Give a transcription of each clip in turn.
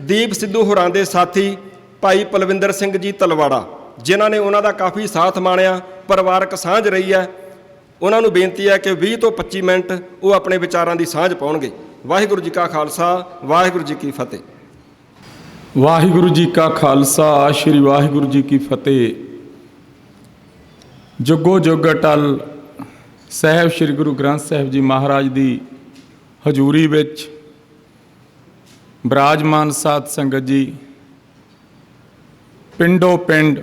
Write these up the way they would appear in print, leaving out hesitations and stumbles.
ਦੀਪ ਸਿੱਧੂ ਹੋਰਾਂ ਦੇ ਸਾਥੀ ਭਾਈ ਪਲਵਿੰਦਰ ਸਿੰਘ ਜੀ ਤਲਵਾੜਾ, ਜਿਨ੍ਹਾਂ ਨੇ ਉਹਨਾਂ ਦਾ ਕਾਫੀ ਸਾਥ ਮਾਣਿਆ, ਪਰਿਵਾਰਕ ਸਾਂਝ ਰਹੀ ਹੈ। ਉਹਨਾਂ ਨੂੰ ਬੇਨਤੀ ਹੈ ਕਿ 20 ਤੋਂ 25 ਮਿੰਟ ਉਹ ਆਪਣੇ ਵਿਚਾਰਾਂ ਦੀ ਸਾਂਝ ਪਾਉਣਗੇ। ਵਾਹਿਗੁਰੂ ਜੀ ਕਾ ਖਾਲਸਾ, ਵਾਹਿਗੁਰੂ ਜੀ ਕੀ ਫਤਿਹ। ਵਾਹਿਗੁਰੂ ਜੀ ਕਾ ਖਾਲਸਾ, ਸ਼੍ਰੀ ਵਾਹਿਗੁਰੂ ਜੀ ਕੀ ਫਤਿਹ। ਜੁਗੋ ਜੁਗ ਅਟਲ ਸਾਹਿਬ ਸ਼੍ਰੀ ਗੁਰੂ ਗ੍ਰੰਥ ਸਾਹਿਬ ਜੀ ਮਹਾਰਾਜ ਦੀ ਹਜ਼ੂਰੀ ਵਿੱਚ ਬਿਰਾਜਮਾਨ ਸਾਧ ਸੰਗਤ ਜੀ, ਪਿੰਡੋ ਪਿੰਡ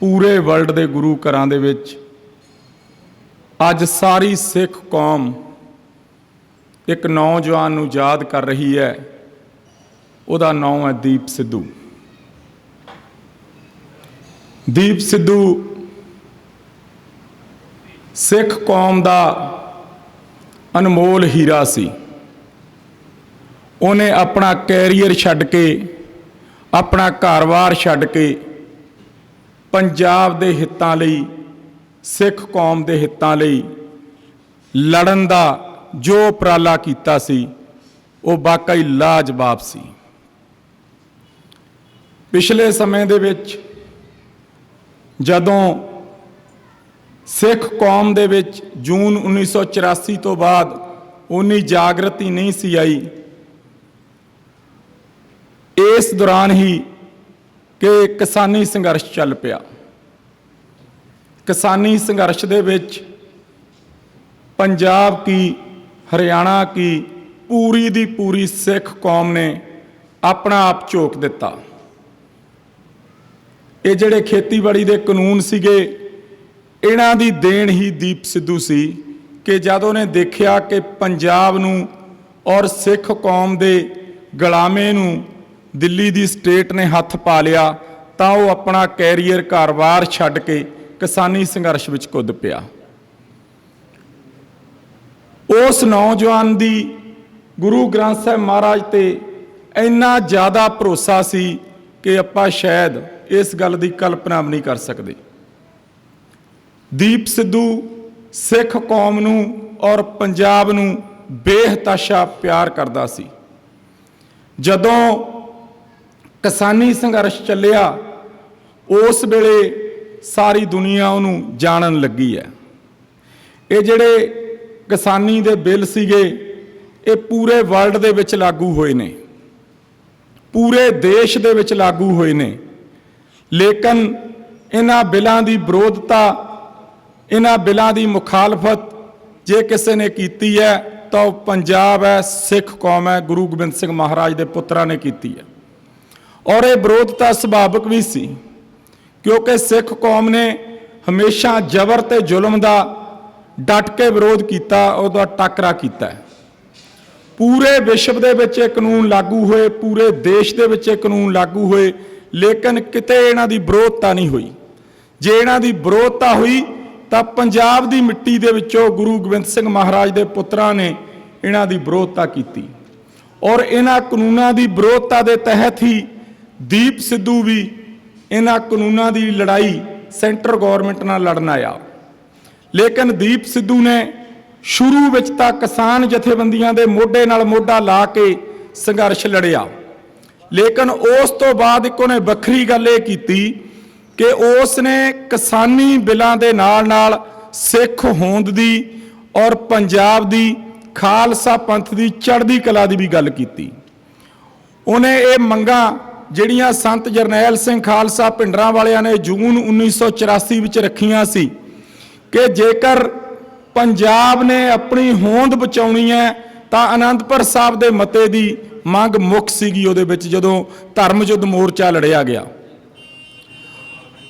ਪੂਰੇ ਵਰਲਡ ਦੇ ਗੁਰੂ ਘਰਾਂ ਦੇ ਵਿੱਚ ਅੱਜ ਸਾਰੀ ਸਿੱਖ ਕੌਮ ਇੱਕ ਨੌਜਵਾਨ ਨੂੰ ਯਾਦ ਕਰ ਰਹੀ ਹੈ। ਉਹਦਾ ਨਾਮ ਹੈ ਦੀਪ ਸਿੱਧੂ। ਦੀਪ ਸਿੱਧੂ ਸਿੱਖ ਕੌਮ ਦਾ ਅਨਮੋਲ ਹੀਰਾ ਸੀ। ਉਹਨੇ ਆਪਣਾ ਕੈਰੀਅਰ ਛੱਡ ਕੇ, ਆਪਣਾ ਘਰ-ਬਾਰ ਛੱਡ ਕੇ ਪੰਜਾਬ ਦੇ ਹਿੱਤਾਂ ਲਈ, ਸਿੱਖ ਕੌਮ ਦੇ ਹਿੱਤਾਂ ਲਈ ਲੜਨ ਦਾ ਜੋ ਉਪਰਾਲਾ ਕੀਤਾ ਸੀ ਉਹ ਵਾਕਈ ਲਾਜਵਾਬ ਸੀ। ਪਿਛਲੇ ਸਮੇਂ ਦੇ ਵਿੱਚ ਜਦੋਂ ਸਿੱਖ ਕੌਮ ਦੇ ਵਿੱਚ ਜੂਨ 1984 ਤੋਂ ਬਾਅਦ ਉਨੀ ਜਾਗਰਤੀ ਨਹੀਂ ਸੀ ਆਈ, ਇਸ ਦੌਰਾਨ ਹੀ ਕਿ ਕਿਸਾਨੀ ਸੰਘਰਸ਼ ਚੱਲ ਪਿਆ। ਕਿਸਾਨੀ ਸੰਘਰਸ਼ ਦੇ ਵਿੱਚ ਪੰਜਾਬ ਕੀ, ਹਰਿਆਣਾ ਕੀ ਪੂਰੀ ਦੀ ਪੂਰੀ ਸਿੱਖ ਕੌਮ ਨੇ ਆਪਣਾ ਆਪ ਝੋਕ ਦਿੱਤਾ। ਇਹ ਜਿਹੜੇ ਖੇਤੀਬਾੜੀ ਦੇ ਕਾਨੂੰਨ ਸੀਗੇ, ਇਹਨਾਂ ਦੀ ਦੇਣ ਹੀ ਦੀਪ ਸਿੱਧੂ ਸੀ ਕਿ ਜਦ ਉਹਨੇ ਦੇਖਿਆ ਕਿ ਪੰਜਾਬ ਨੂੰ ਔਰ ਸਿੱਖ ਕੌਮ ਦੇ ਗੁਲਾਮੇ ਨੂੰ ਦਿੱਲੀ ਦੀ ਸਟੇਟ ਨੇ ਹੱਥ ਪਾ ਲਿਆ, ਤਾਂ ਉਹ ਆਪਣਾ ਕੈਰੀਅਰ ਘਰ-ਬਾਰ ਛੱਡ ਕੇ ਕਿਸਾਨੀ ਸੰਘਰਸ਼ ਵਿੱਚ ਕੁੱਦ ਪਿਆ। ਉਸ ਨੌਜਵਾਨ ਦੀ ਗੁਰੂ ਗ੍ਰੰਥ ਸਾਹਿਬ ਮਹਾਰਾਜ ਤੇ ਇੰਨਾ ਜ਼ਿਆਦਾ ਭਰੋਸਾ ਸੀ ਕਿ ਆਪਾਂ ਸ਼ਾਇਦ ਇਸ ਗੱਲ ਦੀ ਕਲਪਨਾ ਵੀ ਨਹੀਂ ਕਰ ਸਕਦੇ। ਦੀਪ ਸਿੱਧੂ ਸਿੱਖ ਕੌਮ ਨੂੰ ਔਰ ਪੰਜਾਬ ਨੂੰ ਬੇਹਤਾਸ਼ਾ ਪਿਆਰ ਕਰਦਾ ਸੀ। ਜਦੋਂ ਕਿਸਾਨੀ ਸੰਘਰਸ਼ ਚੱਲਿਆ, ਉਸ ਵੇਲੇ ਸਾਰੀ ਦੁਨੀਆ ਉਹਨੂੰ ਜਾਣਨ ਲੱਗੀ ਹੈ। ਇਹ ਜਿਹੜੇ ਕਿਸਾਨੀ ਦੇ ਬਿੱਲ ਸੀਗੇ, ਇਹ ਪੂਰੇ ਵਰਲਡ ਦੇ ਵਿੱਚ ਲਾਗੂ ਹੋਏ ਨੇ, ਪੂਰੇ ਦੇਸ਼ ਦੇ ਵਿੱਚ ਲਾਗੂ ਹੋਏ ਨੇ। ਲੇਕਿਨ ਇਹਨਾਂ ਬਿੱਲਾਂ ਦੀ ਵਿਰੋਧਤਾ, ਇਹਨਾਂ ਬਿੱਲਾਂ ਦੀ ਮੁਖਾਲਫਤ ਜੇ ਕਿਸੇ ਨੇ ਕੀਤੀ ਹੈ ਤਾਂ ਉਹ ਪੰਜਾਬ ਹੈ, ਸਿੱਖ ਕੌਮ ਹੈ, ਗੁਰੂ ਗੋਬਿੰਦ ਸਿੰਘ ਮਹਾਰਾਜ ਦੇ ਪੁੱਤਰਾਂ ਨੇ ਕੀਤੀ ਹੈ। ਔਰ ਇਹ ਵਿਰੋਧਤਾ ਸੁਭਾਵਿਕ ਵੀ ਸੀ, ਕਿਉਂਕਿ ਸਿੱਖ ਕੌਮ ਨੇ ਹਮੇਸ਼ਾ ਜ਼ਬਰ ਤੇ ਜ਼ੁਲਮ ਦਾ ਡਟ ਕੇ ਵਿਰੋਧ ਕੀਤਾ, ਉਹਦਾ ਟਾਕਰਾ ਕੀਤਾ। ਪੂਰੇ ਵਿਸ਼ਵ ਦੇ ਵਿੱਚ ਇਹ ਕਾਨੂੰਨ ਲਾਗੂ ਹੋਏ, ਪੂਰੇ ਦੇਸ਼ ਦੇ ਵਿੱਚ ਇਹ ਕਾਨੂੰਨ ਲਾਗੂ ਹੋਏ, ਲੇਕਿਨ ਕਿਤੇ ਇਹਨਾਂ ਦੀ ਵਿਰੋਧਤਾ ਨਹੀਂ ਹੋਈ। ਜੇ ਇਹਨਾਂ ਦੀ ਵਿਰੋਧਤਾ ਹੋਈ ਤਾਂ ਪੰਜਾਬ ਦੀ ਮਿੱਟੀ ਦੇ ਵਿੱਚੋਂ ਗੁਰੂ ਗੋਬਿੰਦ ਸਿੰਘ ਮਹਾਰਾਜ ਦੇ ਪੁੱਤਰਾਂ ਨੇ ਇਹਨਾਂ ਦੀ ਵਿਰੋਧਤਾ ਕੀਤੀ। ਔਰ ਇਹਨਾਂ ਕਾਨੂੰਨਾਂ ਦੀ ਵਿਰੋਧਤਾ ਦੇ ਤਹਿਤ ਹੀ ਦੀਪ ਸਿੱਧੂ ਵੀ ਇਹਨਾਂ ਕਾਨੂੰਨਾਂ ਦੀ ਲੜਾਈ ਸੈਂਟਰ ਗੌਰਮੈਂਟ ਨਾਲ ਲੜਨ ਆਇਆ। ਲੇਕਿਨ ਦੀਪ ਸਿੱਧੂ ਨੇ ਸ਼ੁਰੂ ਵਿੱਚ ਤਾਂ ਕਿਸਾਨ ਜਥੇਬੰਦੀਆਂ ਦੇ ਮੋਢੇ ਨਾਲ ਮੋਢਾ ਲਾ ਕੇ ਸੰਘਰਸ਼ ਲੜਿਆ, ਲੇਕਿਨ ਉਸ ਤੋਂ ਬਾਅਦ ਇੱਕ ਉਹਨੇ ਵੱਖਰੀ ਗੱਲ ਇਹ ਕੀਤੀ ਕਿ ਉਸ ਨੇ ਕਿਸਾਨੀ ਬਿੱਲਾਂ ਦੇ ਨਾਲ ਸਿੱਖ ਹੋਂਦ ਦੀ ਔਰ ਪੰਜਾਬ ਦੀ ਖਾਲਸਾ ਪੰਥ ਦੀ ਚੜ੍ਹਦੀ ਕਲਾ ਦੀ ਵੀ ਗੱਲ ਕੀਤੀ। ਉਹਨੇ ਇਹ ਮੰਗਾਂ ਜਿਹੜੀਆਂ ਸੰਤ ਜਰਨੈਲ ਸਿੰਘ ਖਾਲਸਾ ਭਿੰਡਰਾਂ ਵਾਲਿਆਂ ਨੇ ਜੂਨ 1984 ਵਿੱਚ ਰੱਖੀਆਂ ਸੀ ਕਿ ਜੇਕਰ ਪੰਜਾਬ ਨੇ ਆਪਣੀ ਹੋਂਦ ਬਚਾਉਣੀ ਹੈ ਤਾਂ ਅਨੰਦਪੁਰ ਸਾਹਿਬ ਦੇ ਮਤੇ ਦੀ ਮੰਗ ਮੁੱਖ ਸੀਗੀ ਉਹਦੇ ਵਿੱਚ, ਜਦੋਂ ਧਰਮ ਯੁੱਧ ਮੋਰਚਾ ਲੜਿਆ ਗਿਆ।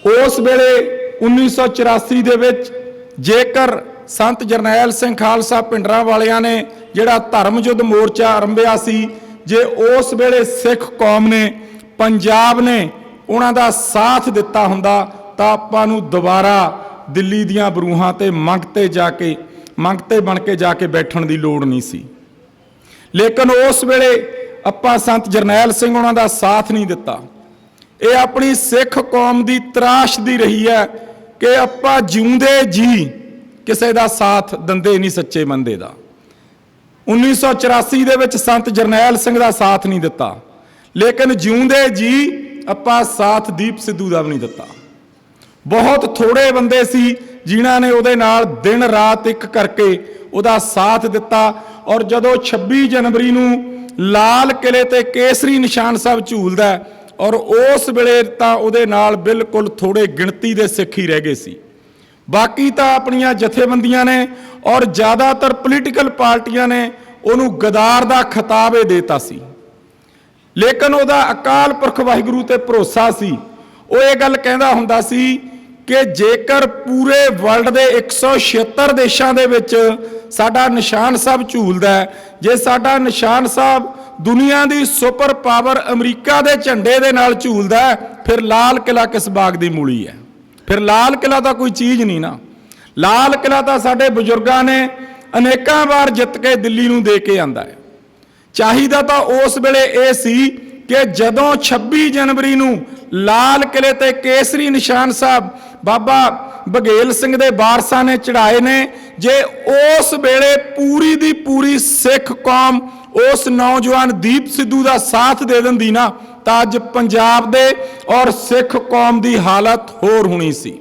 ਉਸ ਵੇਲੇ 1984 ਦੇ ਵਿੱਚ ਜੇਕਰ ਸੰਤ ਜਰਨੈਲ ਸਿੰਘ ਖਾਲਸਾ ਭਿੰਡਰਾਂ ਵਾਲਿਆਂ ਨੇ ਜਿਹੜਾ ਧਰਮ ਯੁੱਧ ਮੋਰਚਾ ਆਰੰਭਿਆ ਸੀ, ਜੇ ਉਸ ਵੇਲੇ ਸਿੱਖ ਕੌਮ ਨੇ, ਪੰਜਾਬ ਨੇ ਉਹਨਾਂ ਦਾ ਸਾਥ ਦਿੱਤਾ ਹੁੰਦਾ ਤਾਂ ਆਪਾਂ ਨੂੰ ਦੁਬਾਰਾ ਦਿੱਲੀ ਦੀਆਂ ਬਰੂਹਾਂ ਤੇ ਮੰਗਤੇ ਬਣ ਕੇ ਜਾ ਕੇ ਬੈਠਣ ਦੀ ਲੋੜ ਨਹੀਂ ਸੀ। ਲੇਕਿਨ ਉਸ ਵੇਲੇ ਆਪਾਂ ਸੰਤ ਜਰਨੈਲ ਸਿੰਘ ਉਹਨਾਂ ਦਾ ਸਾਥ ਨਹੀਂ ਦਿੱਤਾ। ਇਹ ਆਪਣੀ ਸਿੱਖ ਕੌਮ ਦੀ ਤਰਾਸ਼ਦੀ ਰਹੀ ਹੈ ਕਿ ਆਪਾਂ ਜਿਉਂਦੇ ਜੀ ਕਿਸੇ ਦਾ ਸਾਥ ਦਿੰਦੇ ਨਹੀਂ ਸੱਚੇ ਬੰਦੇ ਦਾ। 1984 ਦੇ ਵਿੱਚ ਸੰਤ ਜਰਨੈਲ ਸਿੰਘ ਦਾ ਸਾਥ ਨਹੀਂ ਦਿੱਤਾ, ਲੇਕਿਨ ਜਿਉਂਦੇ ਜੀ ਆਪਾਂ ਸਾਥ ਦੀਪ ਸਿੱਧੂ ਦਾ ਵੀ ਨਹੀਂ ਦਿੱਤਾ। ਬਹੁਤ ਥੋੜੇ ਬੰਦੇ ਸੀ ਜਿਨ੍ਹਾਂ ਨੇ ਉਹਦੇ ਨਾਲ ਦਿਨ ਰਾਤ ਇੱਕ ਕਰਕੇ ਉਹਦਾ ਸਾਥ ਦਿੱਤਾ। ਔਰ ਜਦੋਂ 26 ਜਨਵਰੀ ਨੂੰ ਲਾਲ ਕਿਲੇ ਤੇ ਕੇਸਰੀ ਨਿਸ਼ਾਨ ਸਾਹਿਬ ਝੂਲਦਾ ਔਰ ਉਸ ਵੇਲੇ ਤਾਂ ਉਹਦੇ ਨਾਲ ਬਿਲਕੁਲ ਥੋੜੇ ਗਿਣਤੀ ਦੇ ਸਿੱਖ ਹੀ ਰਹਿ ਗਏ ਸੀ। ਬਾਕੀ ਤਾਂ ਆਪਣੀਆਂ ਜਥੇਬੰਦੀਆਂ ਨੇ ਔਰ ਜ਼ਿਆਦਾਤਰ ਪੋਲੀਟੀਕਲ ਪਾਰਟੀਆਂ ਨੇ ਉਹਨੂੰ ਗਦਾਰ ਦਾ ਖਿਤਾਬ ਹੀ ਦੇਤਾ ਸੀ। ਲੇਕਿਨ ਉਹਦਾ ਅਕਾਲ ਪੁਰਖ ਵਾਹਿਗੁਰੂ ਤੇ ਭਰੋਸਾ ਸੀ। ਉਹ ਇਹ ਗੱਲ ਕਹਿੰਦਾ ਹੁੰਦਾ ਸੀ ਕਿ ਜੇਕਰ ਪੂਰੇ ਵਰਲਡ ਦੇ 176 ਦੇਸ਼ਾਂ ਦੇ ਵਿੱਚ ਸਾਡਾ ਨਿਸ਼ਾਨ ਸਾਹਿਬ ਝੂਲਦਾ ਹੈ, ਜੇ ਸਾਡਾ ਨਿਸ਼ਾਨ ਸਾਹਿਬ ਦੁਨੀਆ ਦੀ ਸੁਪਰ ਪਾਵਰ ਅਮਰੀਕਾ ਦੇ ਝੰਡੇ ਦੇ ਨਾਲ ਝੂਲਦਾ ਹੈ, ਫਿਰ ਲਾਲ ਕਿਲਾ ਕਿਸ ਬਾਗ ਦੀ ਮੂਲੀ ਹੈ? ਫਿਰ ਲਾਲ ਕਿਲਾ ਤਾਂ ਕੋਈ ਚੀਜ਼ ਨਹੀਂ ਨਾ। ਲਾਲ ਕਿਲਾ ਤਾਂ ਸਾਡੇ ਬਜ਼ੁਰਗਾਂ ਨੇ ਅਨੇਕਾਂ ਵਾਰ ਜਿੱਤ ਕੇ ਦਿੱਲੀ ਨੂੰ ਦੇ ਕੇ ਆਂਦਾ ਹੈ। ਚਾਹੀਦਾ ਤਾਂ ਉਸ ਵੇਲੇ ਇਹ ਸੀ ਕਿ ਜਦੋਂ 26 ਜਨਵਰੀ ਨੂੰ ਲਾਲ ਕਿਲੇ ਤੇ ਕੇਸਰੀ ਨਿਸ਼ਾਨ ਸਾਹਿਬ ਬਾਬਾ ਬਘੇਲ ਸਿੰਘ ਦੇ ਵਾਰਸਾਂ ਨੇ ਚੜਾਏ ਨੇ, ਜੇ ਉਸ ਵੇਲੇ ਪੂਰੀ ਦੀ ਪੂਰੀ ਸਿੱਖ ਕੌਮ ਉਸ ਨੌਜਵਾਨ ਦੀਪ ਸਿੱਧੂ ਦਾ ਸਾਥ ਦੇ ਦਿੰਦੀ ਨਾ, ਤਾਂ ਅੱਜ ਪੰਜਾਬ ਦੇ ਔਰ ਸਿੱਖ ਕੌਮ ਦੀ ਹਾਲਤ ਹੋਰ ਹੋਣੀ ਸੀ।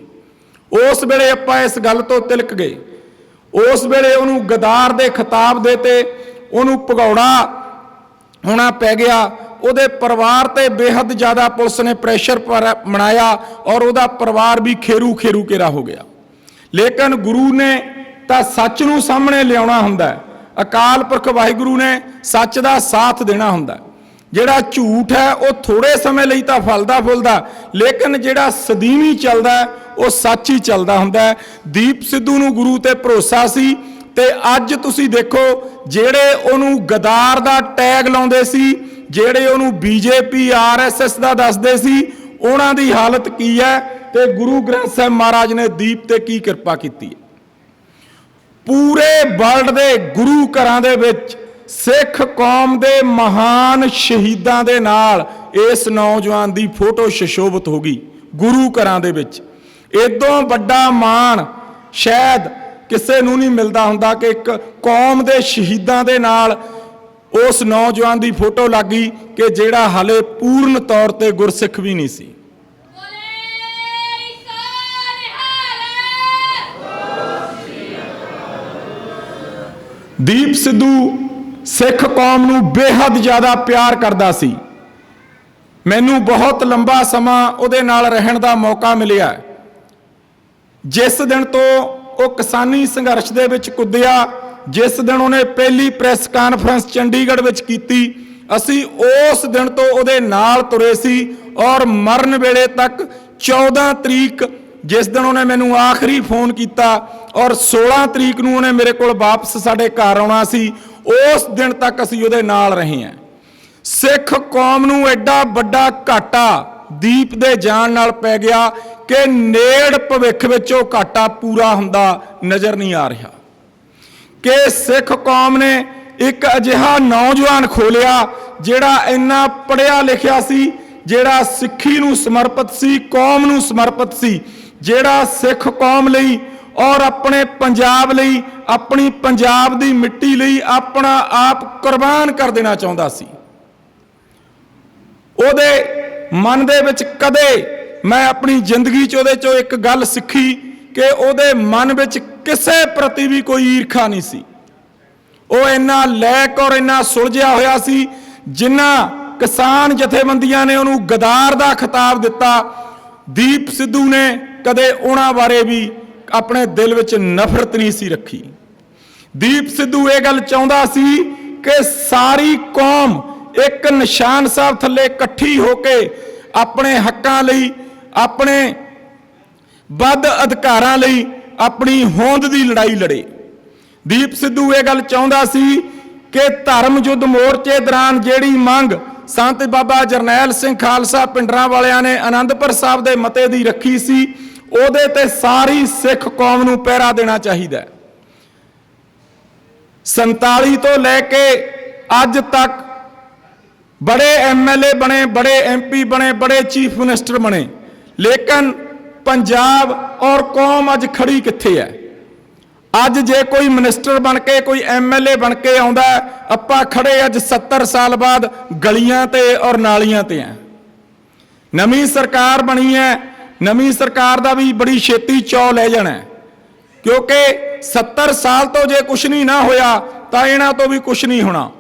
ਉਸ ਵੇਲੇ ਆਪਾਂ ਇਸ ਗੱਲ ਤੋਂ ਤਿਲਕ ਗਏ। ਉਸ ਵੇਲੇ ਉਹਨੂੰ ਗਦਾਰ ਦੇ ਖਿਤਾਬ ਦੇ ਤੇ ਉਹਨੂੰ ਭਗੌੜਾ ਹੋਣਾ ਪੈ ਗਿਆ। ਉਹਦੇ ਪਰਿਵਾਰ ਤੇ ਬੇਹੱਦ ਜ਼ਿਆਦਾ ਪੁਲਿਸ ਨੇ ਪ੍ਰੈਸ਼ਰ ਬਣਾਇਆ ਔਰ ਉਹਦਾ ਪਰਿਵਾਰ ਵੀ ਖੇਰੂ ਖੇਰੂ ਘੇਰਾ ਹੋ ਗਿਆ। ਲੇਕਿਨ ਗੁਰੂ ਨੇ ਤਾਂ ਸੱਚ ਨੂੰ ਸਾਹਮਣੇ ਲਿਆਉਣਾ ਹੁੰਦਾ ਹੈ। ਅਕਾਲ ਪੁਰਖ ਵਾਹਿਗੁਰੂ ਨੇ ਸੱਚ ਦਾ ਸਾਥ ਦੇਣਾ ਹੁੰਦਾ। ਜਿਹੜਾ ਝੂਠ ਹੈ ਉਹ ਥੋੜੇ ਸਮੇਂ ਲਈ ਤਾਂ ਫਲਦਾ ਫੁੱਲਦਾ, ਲੇਕਿਨ ਜਿਹੜਾ ਸਦੀਵੀ ਚੱਲਦਾ ਉਹ ਸੱਚ ਹੀ ਚੱਲਦਾ ਹੁੰਦਾ। ਦੀਪ ਸਿੱਧੂ ਨੂੰ ਗੁਰੂ ਤੇ ਭਰੋਸਾ ਸੀ ਤੇ ਅੱਜ ਤੁਸੀਂ ਦੇਖੋ ਜਿਹੜੇ ਉਹਨੂੰ ਗਦਾਰ ਦਾ ਟੈਗ ਲਾਉਂਦੇ ਸੀ, ਜਿਹੜੇ ਉਹਨੂੰ ਬੀਜੇਪੀ ਆਰਐਸਐਸ ਦਾ ਦੱਸਦੇ ਸੀ, ਉਹਨਾਂ ਦੀ ਹਾਲਤ ਕੀ ਹੈ ਤੇ ਗੁਰੂ ਗ੍ਰੰਥ ਸਾਹਿਬ ਮਹਾਰਾਜ ਨੇ ਦੀਪ ਤੇ ਕੀ ਕਿਰਪਾ ਕੀਤੀ ਹੈ। ਪੂਰੇ ਵਰਲਡ ਦੇ ਗੁਰੂ ਘਰਾਂ ਦੇ ਵਿੱਚ ਸਿੱਖ ਕੌਮ ਦੇ ਮਹਾਨ ਸ਼ਹੀਦਾਂ ਦੇ ਨਾਲ ਇਸ ਨੌਜਵਾਨ ਦੀ ਫੋਟੋ ਸ਼ਸ਼ੋਭਤ ਹੋ ਗਈ ਗੁਰੂ ਘਰਾਂ ਦੇ ਵਿੱਚ। ਇਦੋਂ ਵੱਡਾ ਮਾਣ ਸ਼ਾਇਦ ਕਿਸੇ ਨੂੰ ਨਹੀਂ ਮਿਲਦਾ ਹੁੰਦਾ ਕਿ ਇੱਕ ਕੌਮ ਦੇ ਸ਼ਹੀਦਾਂ ਦੇ ਨਾਲ ਉਸ ਨੌਜਵਾਨ ਦੀ ਫੋਟੋ ਲੱਗੀ ਕਿ ਜਿਹੜਾ ਹਾਲੇ ਪੂਰਨ ਤੌਰ ਤੇ ਗੁਰਸਿੱਖ ਵੀ ਨਹੀਂ ਸੀ। ਦੀਪ ਸਿੱਧੂ ਸਿੱਖ ਕੌਮ ਨੂੰ ਬੇਹੱਦ ਜ਼ਿਆਦਾ ਪਿਆਰ ਕਰਦਾ ਸੀ। ਮੈਨੂੰ ਬਹੁਤ ਲੰਬਾ ਸਮਾਂ ਉਹਦੇ ਨਾਲ ਰਹਿਣ ਦਾ ਮੌਕਾ ਮਿਲਿਆ। ਜਿਸ ਦਿਨ ਤੋਂ ਉਹ ਕਿਸਾਨੀ ਸੰਘਰਸ਼ ਦੇ ਵਿੱਚ ਕੁੱਦਿਆ, ਜਿਸ ਦਿਨ ਉਹਨੇ ਪਹਿਲੀ ਪ੍ਰੈਸ ਕਾਨਫਰੰਸ ਚੰਡੀਗੜ੍ਹ ਵਿੱਚ ਕੀਤੀ, ਅਸੀਂ ਉਸ ਦਿਨ ਤੋਂ ਉਹਦੇ ਨਾਲ ਤੁਰੇ ਸੀ ਔਰ ਮਰਨ ਵੇਲੇ ਤੱਕ 14 ਤਰੀਕ ਜਿਸ ਦਿਨ ਉਹਨੇ ਮੈਨੂੰ ਆਖਰੀ ਫੋਨ ਕੀਤਾ ਔਰ 16 ਤਰੀਕ ਨੂੰ ਉਹਨੇ ਮੇਰੇ ਕੋਲ ਵਾਪਸ ਸਾਡੇ ਘਰ ਆਉਣਾ ਸੀ, ਉਸ ਦਿਨ ਤੱਕ ਅਸੀਂ ਉਹਦੇ ਨਾਲ ਰਹੇ ਹਾਂ। ਸਿੱਖ ਕੌਮ ਨੂੰ ਐਡਾ ਵੱਡਾ ਘਾਟਾ ਦੀਪ ਦੇ ਜਾਣ ਨਾਲ ਪੈ ਗਿਆ ਕਿ ਨੇੜ ਭਵਿੱਖ ਵਿੱਚ ਉਹ ਘਾਟਾ ਪੂਰਾ ਹੁੰਦਾ ਨਜ਼ਰ ਨਹੀਂ ਆ ਰਿਹਾ। ਕਿ ਸਿੱਖ ਕੌਮ ਨੇ ਇੱਕ ਅਜਿਹਾ ਨੌਜਵਾਨ ਖੋਲਿਆ ਜਿਹੜਾ ਇੰਨਾ ਪੜ੍ਹਿਆ ਲਿਖਿਆ ਸੀ, ਜਿਹੜਾ ਸਿੱਖੀ ਨੂੰ ਸਮਰਪਿਤ ਸੀ, ਕੌਮ ਨੂੰ ਸਮਰਪਿਤ ਸੀ, ਜਿਹੜਾ ਸਿੱਖ ਕੌਮ ਲਈ ਔਰ ਆਪਣੇ ਪੰਜਾਬ ਲਈ, ਆਪਣੀ ਪੰਜਾਬ ਦੀ ਮਿੱਟੀ ਲਈ ਆਪਣਾ ਆਪ ਕੁਰਬਾਨ ਕਰ ਦੇਣਾ ਚਾਹੁੰਦਾ ਸੀ। ਉਹਦੇ ਮਨ ਦੇ ਵਿੱਚ ਕਦੇ ਮੈਂ ਆਪਣੀ ਜ਼ਿੰਦਗੀ 'ਚ ਉਹਦੇ 'ਚੋਂ ਇੱਕ ਗੱਲ ਸਿੱਖੀ ਕਿ ਉਹਦੇ ਮਨ ਵਿੱਚ ਕਿਸੇ ਪ੍ਰਤੀ ਵੀ ਕੋਈ ਈਰਖਾ ਨਹੀਂ ਸੀ। ਉਹ ਇੰਨਾ ਲੈਕ ਔਰ ਇੰਨਾ ਸੁਲਝਿਆ ਹੋਇਆ ਸੀ। ਜਿਨ੍ਹਾਂ ਕਿਸਾਨ ਜਥੇਬੰਦੀਆਂ ਨੇ ਉਹਨੂੰ ਗਦਾਰ ਦਾ ਖਿਤਾਬ ਦਿੱਤਾ, ਦੀਪ ਸਿੱਧੂ ਨੇ ਕਦੇ ਉਹਨਾਂ ਬਾਰੇ ਵੀ ਆਪਣੇ ਦਿਲ ਵਿੱਚ ਨਫ਼ਰਤ ਨਹੀਂ ਸੀ ਰੱਖੀ। ਦੀਪ ਸਿੱਧੂ ਇਹ ਗੱਲ ਚਾਹੁੰਦਾ ਸੀ ਕਿ ਸਾਰੀ ਕੌਮ ਇੱਕ ਨਿਸ਼ਾਨ ਸਾਹਿਬ ਥੱਲੇ ਇਕੱਠੀ ਹੋ ਕੇ ਆਪਣੇ ਹੱਕਾਂ ਲਈ, ਆਪਣੇ ਵੱਧ ਅਧਿਕਾਰਾਂ ਲਈ ਆਪਣੀ ਹੋਂਦ ਦੀ ਲੜਾਈ ਲੜੇ। ਦੀਪ ਸਿੱਧੂ ਇਹ ਗੱਲ ਚਾਹੁੰਦਾ ਸੀ ਕਿ ਧਰਮ ਯੁੱਧ ਮੋਰਚੇ ਦੌਰਾਨ ਜਿਹੜੀ ਮੰਗ ਸੰਤ ਬਾਬਾ ਜਰਨੈਲ ਸਿੰਘ ਖਾਲਸਾ ਪਿੰਡਰਾਂ ਵਾਲਿਆਂ ਨੇ ਆਨੰਦਪੁਰ ਸਾਹਿਬ ਦੇ ਮਤੇ ਦੀ ਰੱਖੀ ਸੀ, ਉਹਦੇ ਤੇ ਸਾਰੀ ਸਿੱਖ ਕੌਮ ਨੂੰ ਪਹਿਰਾ ਦੇਣਾ ਚਾਹੀਦਾ ਹੈ। 47 ਤੋਂ ਲੈ ਕੇ ਅੱਜ ਤੱਕ ਬੜੇ ਐਮਐਲਏ ਬਣੇ, ਬੜੇ ਐਮਪੀ ਬਣੇ, ਬੜੇ ਚੀਫ ਮਿਨਿਸਟਰ ਬਣੇ, ਲੇਕਿਨ ਪੰਜਾਬ ਔਰ ਕੌਮ ਅੱਜ ਖੜੀ ਕਿੱਥੇ ਹੈ? ਅੱਜ ਜੇ ਕੋਈ ਮਿਨਿਸਟਰ ਬਣ ਕੇ ਕੋਈ MLA ਬਣ ਕੇ ਆਉਂਦਾ, ਆਪਾਂ ਖੜੇ ਅੱਜ 70 ਸਾਲ ਬਾਅਦ ਗਲੀਆਂ ਤੇ ਔਰ ਨਾਲੀਆਂ ਤੇ ਆ। ਨਵੀਂ ਸਰਕਾਰ ਬਣੀ ਹੈ, ਨਵੀਂ ਸਰਕਾਰ ਦਾ ਵੀ ਬੜੀ ਛੇਤੀ ਚੌ ਲੈ ਜਾਣਾ, ਕਿਉਂਕਿ 70 ਸਾਲ ਤੋਂ ਜੇ ਕੁਝ ਨਹੀਂ ਨਾ ਹੋਇਆ ਤਾਂ ਇਹਨਾਂ ਤੋਂ ਵੀ ਕੁਝ ਨਹੀਂ ਹੋਣਾ।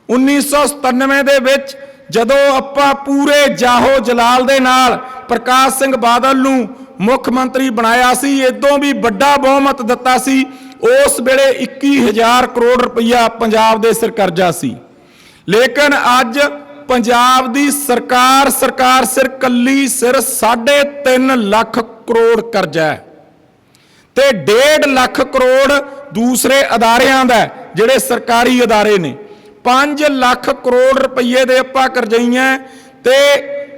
1997 ਦੇ ਵਿੱਚ ਜਦੋਂ ਆਪਾਂ ਪੂਰੇ ਜਾਹੋ ਜਲਾਲ ਦੇ ਨਾਲ ਪ੍ਰਕਾਸ਼ ਸਿੰਘ ਬਾਦਲ ਨੂੰ ਮੁੱਖ ਮੰਤਰੀ ਬਣਾਇਆ ਸੀ, ਇਦੋਂ ਵੀ ਵੱਡਾ ਬਹੁਮਤ ਦਿੱਤਾ ਸੀ। ਉਸ ਵੇਲੇ 21,000 ਕਰੋੜ ਰੁਪਈਆ ਪੰਜਾਬ ਦੇ ਸਿਰ ਕਰਜ਼ਾ ਸੀ, ਲੇਕਿਨ ਅੱਜ ਪੰਜਾਬ ਦੀ ਸਰਕਾਰ ਸਿਰ ਕੱਲੀ ਸਿਰ 3.5 ਲੱਖ ਕਰੋੜ ਕਰਜ਼ਾ ਹੈ ਤੇ 1.5 ਲੱਖ ਕਰੋੜ ਦੂਸਰੇ ਅਦਾਰਿਆਂ ਦਾ, ਜਿਹੜੇ ਸਰਕਾਰੀ ਅਦਾਰੇ ਨੇ। 5 ਲੱਖ ਕਰੋੜ ਰੁਪਏ ਦੇ ਆਪਾਂ ਕਰਜ਼ਈਆਂ ਤੇ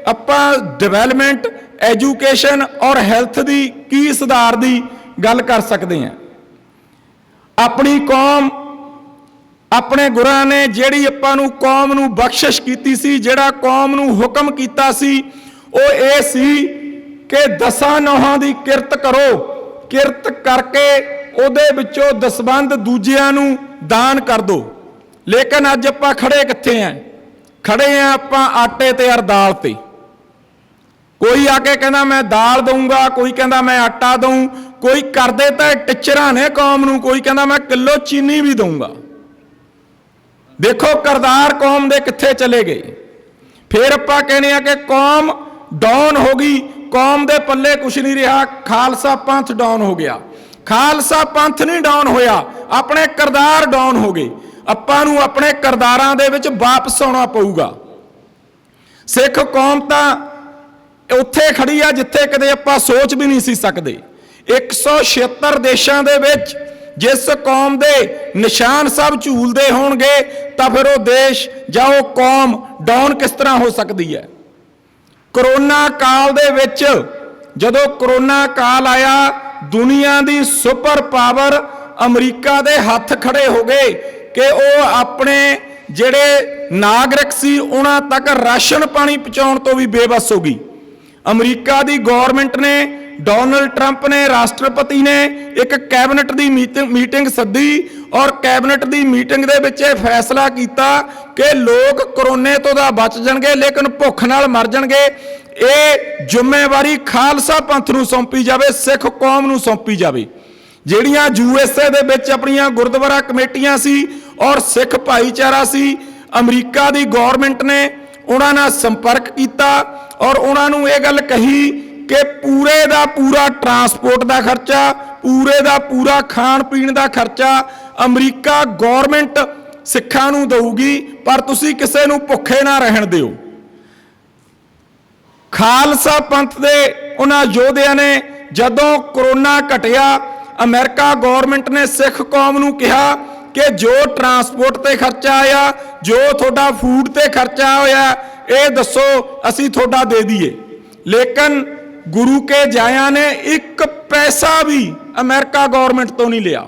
ਆਪਾਂ ਡਿਵੈਲਪਮੈਂਟ, ਐਜੂਕੇਸ਼ਨ ਔਰ ਹੈਲਥ ਦੀ ਕੀ ਸੁਧਾਰ ਦੀ ਗੱਲ ਕਰ ਸਕਦੇ ਹਾਂ। ਆਪਣੀ ਕੌਮ, ਆਪਣੇ ਗੁਰਾਂ ਨੇ ਜਿਹੜੀ ਆਪਾਂ ਨੂੰ ਕੌਮ ਨੂੰ ਬਖਸ਼ਿਸ਼ ਕੀਤੀ ਸੀ, ਜਿਹੜਾ ਕੌਮ ਨੂੰ ਹੁਕਮ ਕੀਤਾ ਸੀ, ਉਹ ਇਹ ਸੀ ਕਿ 10 ਨੌਹਾਂ ਦੀ ਕਿਰਤ ਕਰੋ, ਕਿਰਤ ਕਰਕੇ ਉਹਦੇ ਵਿੱਚੋਂ ਦਸਵੰਧ ਦੂਜਿਆਂ ਨੂੰ ਦਾਨ ਕਰ ਦਿਓ। ਲੇਕਿਨ ਅੱਜ ਆਪਾਂ ਖੜੇ ਕਿੱਥੇ ਆਂ? ਖੜੇ ਆਂ ਆਪਾਂ ਆਟੇ ਤੇ ਔਰ ਦਾਲ ਤੇ। ਕੋਈ ਆ ਕੇ ਕਹਿੰਦਾ ਮੈਂ ਦਾਲ ਦਊਂਗਾ, ਕੋਈ ਕਹਿੰਦਾ ਮੈਂ ਆਟਾ ਦਊਂ, ਕੋਈ ਕਰਦੇ ਤਾਂ ਟਿਚਰਾਂ ਨੇ ਕੌਮ ਨੂੰ, ਕੋਈ ਕਹਿੰਦਾ ਮੈਂ ਕਿਲੋ ਚੀਨੀ ਵੀ ਦਊਂਗਾ। ਦੇਖੋ ਕਰਦਾਰ ਕੌਮ ਦੇ ਕਿੱਥੇ ਚਲੇ ਗਏ। ਫਿਰ ਆਪਾਂ ਕਹਿੰਦੇ ਆ ਕਿ ਕੌਮ ਡਾਊਨ ਹੋ ਗਈ, ਕੌਮ ਦੇ ਪੱਲੇ ਕੁਛ ਨਹੀਂ ਰਿਹਾ, ਖਾਲਸਾ ਪੰਥ ਡਾਊਨ ਹੋ ਗਿਆ। ਖਾਲਸਾ ਪੰਥ ਨਹੀਂ ਡਾਊਨ ਹੋਇਆ, ਆਪਣੇ ਕਰਦਾਰ ਡਾਊਨ ਹੋ ਗਏ। ਆਪਾਂ ਨੂੰ ਆਪਣੇ ਕਰਦਾਰਾਂ ਦੇ ਵਿੱਚ ਵਾਪਸ ਆਉਣਾ ਪਊਗਾ। ਸਿੱਖ ਕੌਮ ਤਾਂ ਉੱਥੇ ਖੜੀ ਆ ਜਿੱਥੇ ਕਦੇ ਆਪਾਂ ਸੋਚ ਵੀ ਨਹੀਂ ਸੀ ਸਕਦੇ। 176 ਦੇਸ਼ਾਂ ਦੇ ਵਿੱਚ ਜਿਸ ਕੌਮ ਦੇ ਨਿਸ਼ਾਨ ਸਭ ਝੂਲਦੇ ਹੋਣਗੇ ਤਾਂ ਫਿਰ ਉਹ ਦੇਸ਼ ਜਾਂ ਉਹ ਕੌਮ ਡਾਊਨ ਕਿਸ ਤਰ੍ਹਾਂ ਹੋ ਸਕਦੀ ਹੈ। ਕਰੋਨਾ ਕਾਲ ਦੇ ਵਿੱਚ ਜਦੋਂ ਕਰੋਨਾ ਕਾਲ ਆਇਆ, ਦੁਨੀਆ ਦੀ ਸੁਪਰ ਪਾਵਰ ਅਮਰੀਕਾ ਦੇ ਹੱਥ ਖੜੇ ਹੋ ਗਏ ਕਿ ਉਹ ਆਪਣੇ ਜਿਹੜੇ ਨਾਗਰਿਕ ਸੀ ਉਹਨਾਂ ਤੱਕ ਰਾਸ਼ਨ ਪਾਣੀ ਪਹੁੰਚਾਉਣ ਤੋਂ ਵੀ ਬੇਬਸ ਹੋ ਗਈ। ਅਮਰੀਕਾ ਦੀ ਗਵਰਨਮੈਂਟ ਨੇ, ਡੋਨਲਡ ਟਰੰਪ ਨੇ, ਰਾਸ਼ਟਰਪਤੀ ਨੇ ਇੱਕ ਕੈਬਨਿਟ ਦੀ ਮੀਟਿੰਗ ਸੱਦੀ ਔਰ ਕੈਬਨਿਟ ਦੀ ਮੀਟਿੰਗ ਦੇ ਵਿੱਚ ਇਹ ਫੈਸਲਾ ਕੀਤਾ ਕਿ ਲੋਕ ਕਰੋਨੇ ਤੋਂ ਤਾਂ ਬਚ ਜਾਣਗੇ ਲੇਕਿਨ ਭੁੱਖ ਨਾਲ ਮਰ ਜਾਣਗੇ। ਇਹ ਜ਼ਿੰਮੇਵਾਰੀ ਖਾਲਸਾ ਪੰਥ ਨੂੰ ਸੌਂਪੀ ਜਾਵੇ, ਸਿੱਖ ਕੌਮ ਨੂੰ ਸੌਂਪੀ ਜਾਵੇ। ਜਿਹੜੀਆਂ USA ਦੇ ਵਿੱਚ ਆਪਣੀਆਂ ਗੁਰਦੁਆਰਾ ਕਮੇਟੀਆਂ ਸੀ ਔਰ ਸਿੱਖ ਭਾਈਚਾਰਾ ਸੀ, ਅਮਰੀਕਾ ਦੀ ਗਵਰਨਮੈਂਟ ਨੇ ਉਹਨਾਂ ਨਾਲ ਸੰਪਰਕ ਕੀਤਾ ਔਰ ਉਹਨਾਂ ਨੂੰ ਇਹ ਗੱਲ ਕਹੀ ਕਿ ਪੂਰੇ ਦਾ ਪੂਰਾ ਟਰਾਂਸਪੋਰਟ ਦਾ ਖਰਚਾ, ਪੂਰੇ ਦਾ ਪੂਰਾ ਖਾਣ ਪੀਣ ਦਾ ਖਰਚਾ ਅਮਰੀਕਾ ਗਵਰਨਮੈਂਟ ਸਿੱਖਾਂ ਨੂੰ ਦੇਊਗੀ, ਪਰ ਤੁਸੀਂ ਕਿਸੇ ਨੂੰ ਭੁੱਖੇ ਨਾ ਰਹਿਣ ਦਿਓ। ਖਾਲਸਾ ਪੰਥ ਦੇ ਉਹਨਾਂ ਯੋਧਿਆਂ ਨੇ ਜਦੋਂ ਕਰੋਨਾ ਘਟਿਆ, ਅਮਰੀਕਾ ਗਵਰਨਮੈਂਟ ਨੇ ਸਿੱਖ ਕੌਮ ਨੂੰ ਕਿਹਾ ਕਿ ਜੋ ਟਰਾਂਸਪੋਰਟ ਤੇ ਖਰਚਾ ਆਇਆ, ਜੋ ਤੁਹਾਡਾ ਫੂਡ ਤੇ ਖਰਚਾ ਹੋਇਆ, ਇਹ ਦੱਸੋ ਅਸੀਂ ਤੁਹਾਡਾ ਦੇ ਦਈਏ। ਲੇਕਿਨ ਗੁਰੂ ਕੇ ਜਾਇਆ ਨੇ 1 ਪੈਸਾ ਵੀ ਅਮਰੀਕਾ ਗਵਰਨਮੈਂਟ ਤੋਂ ਨਹੀਂ ਲਿਆ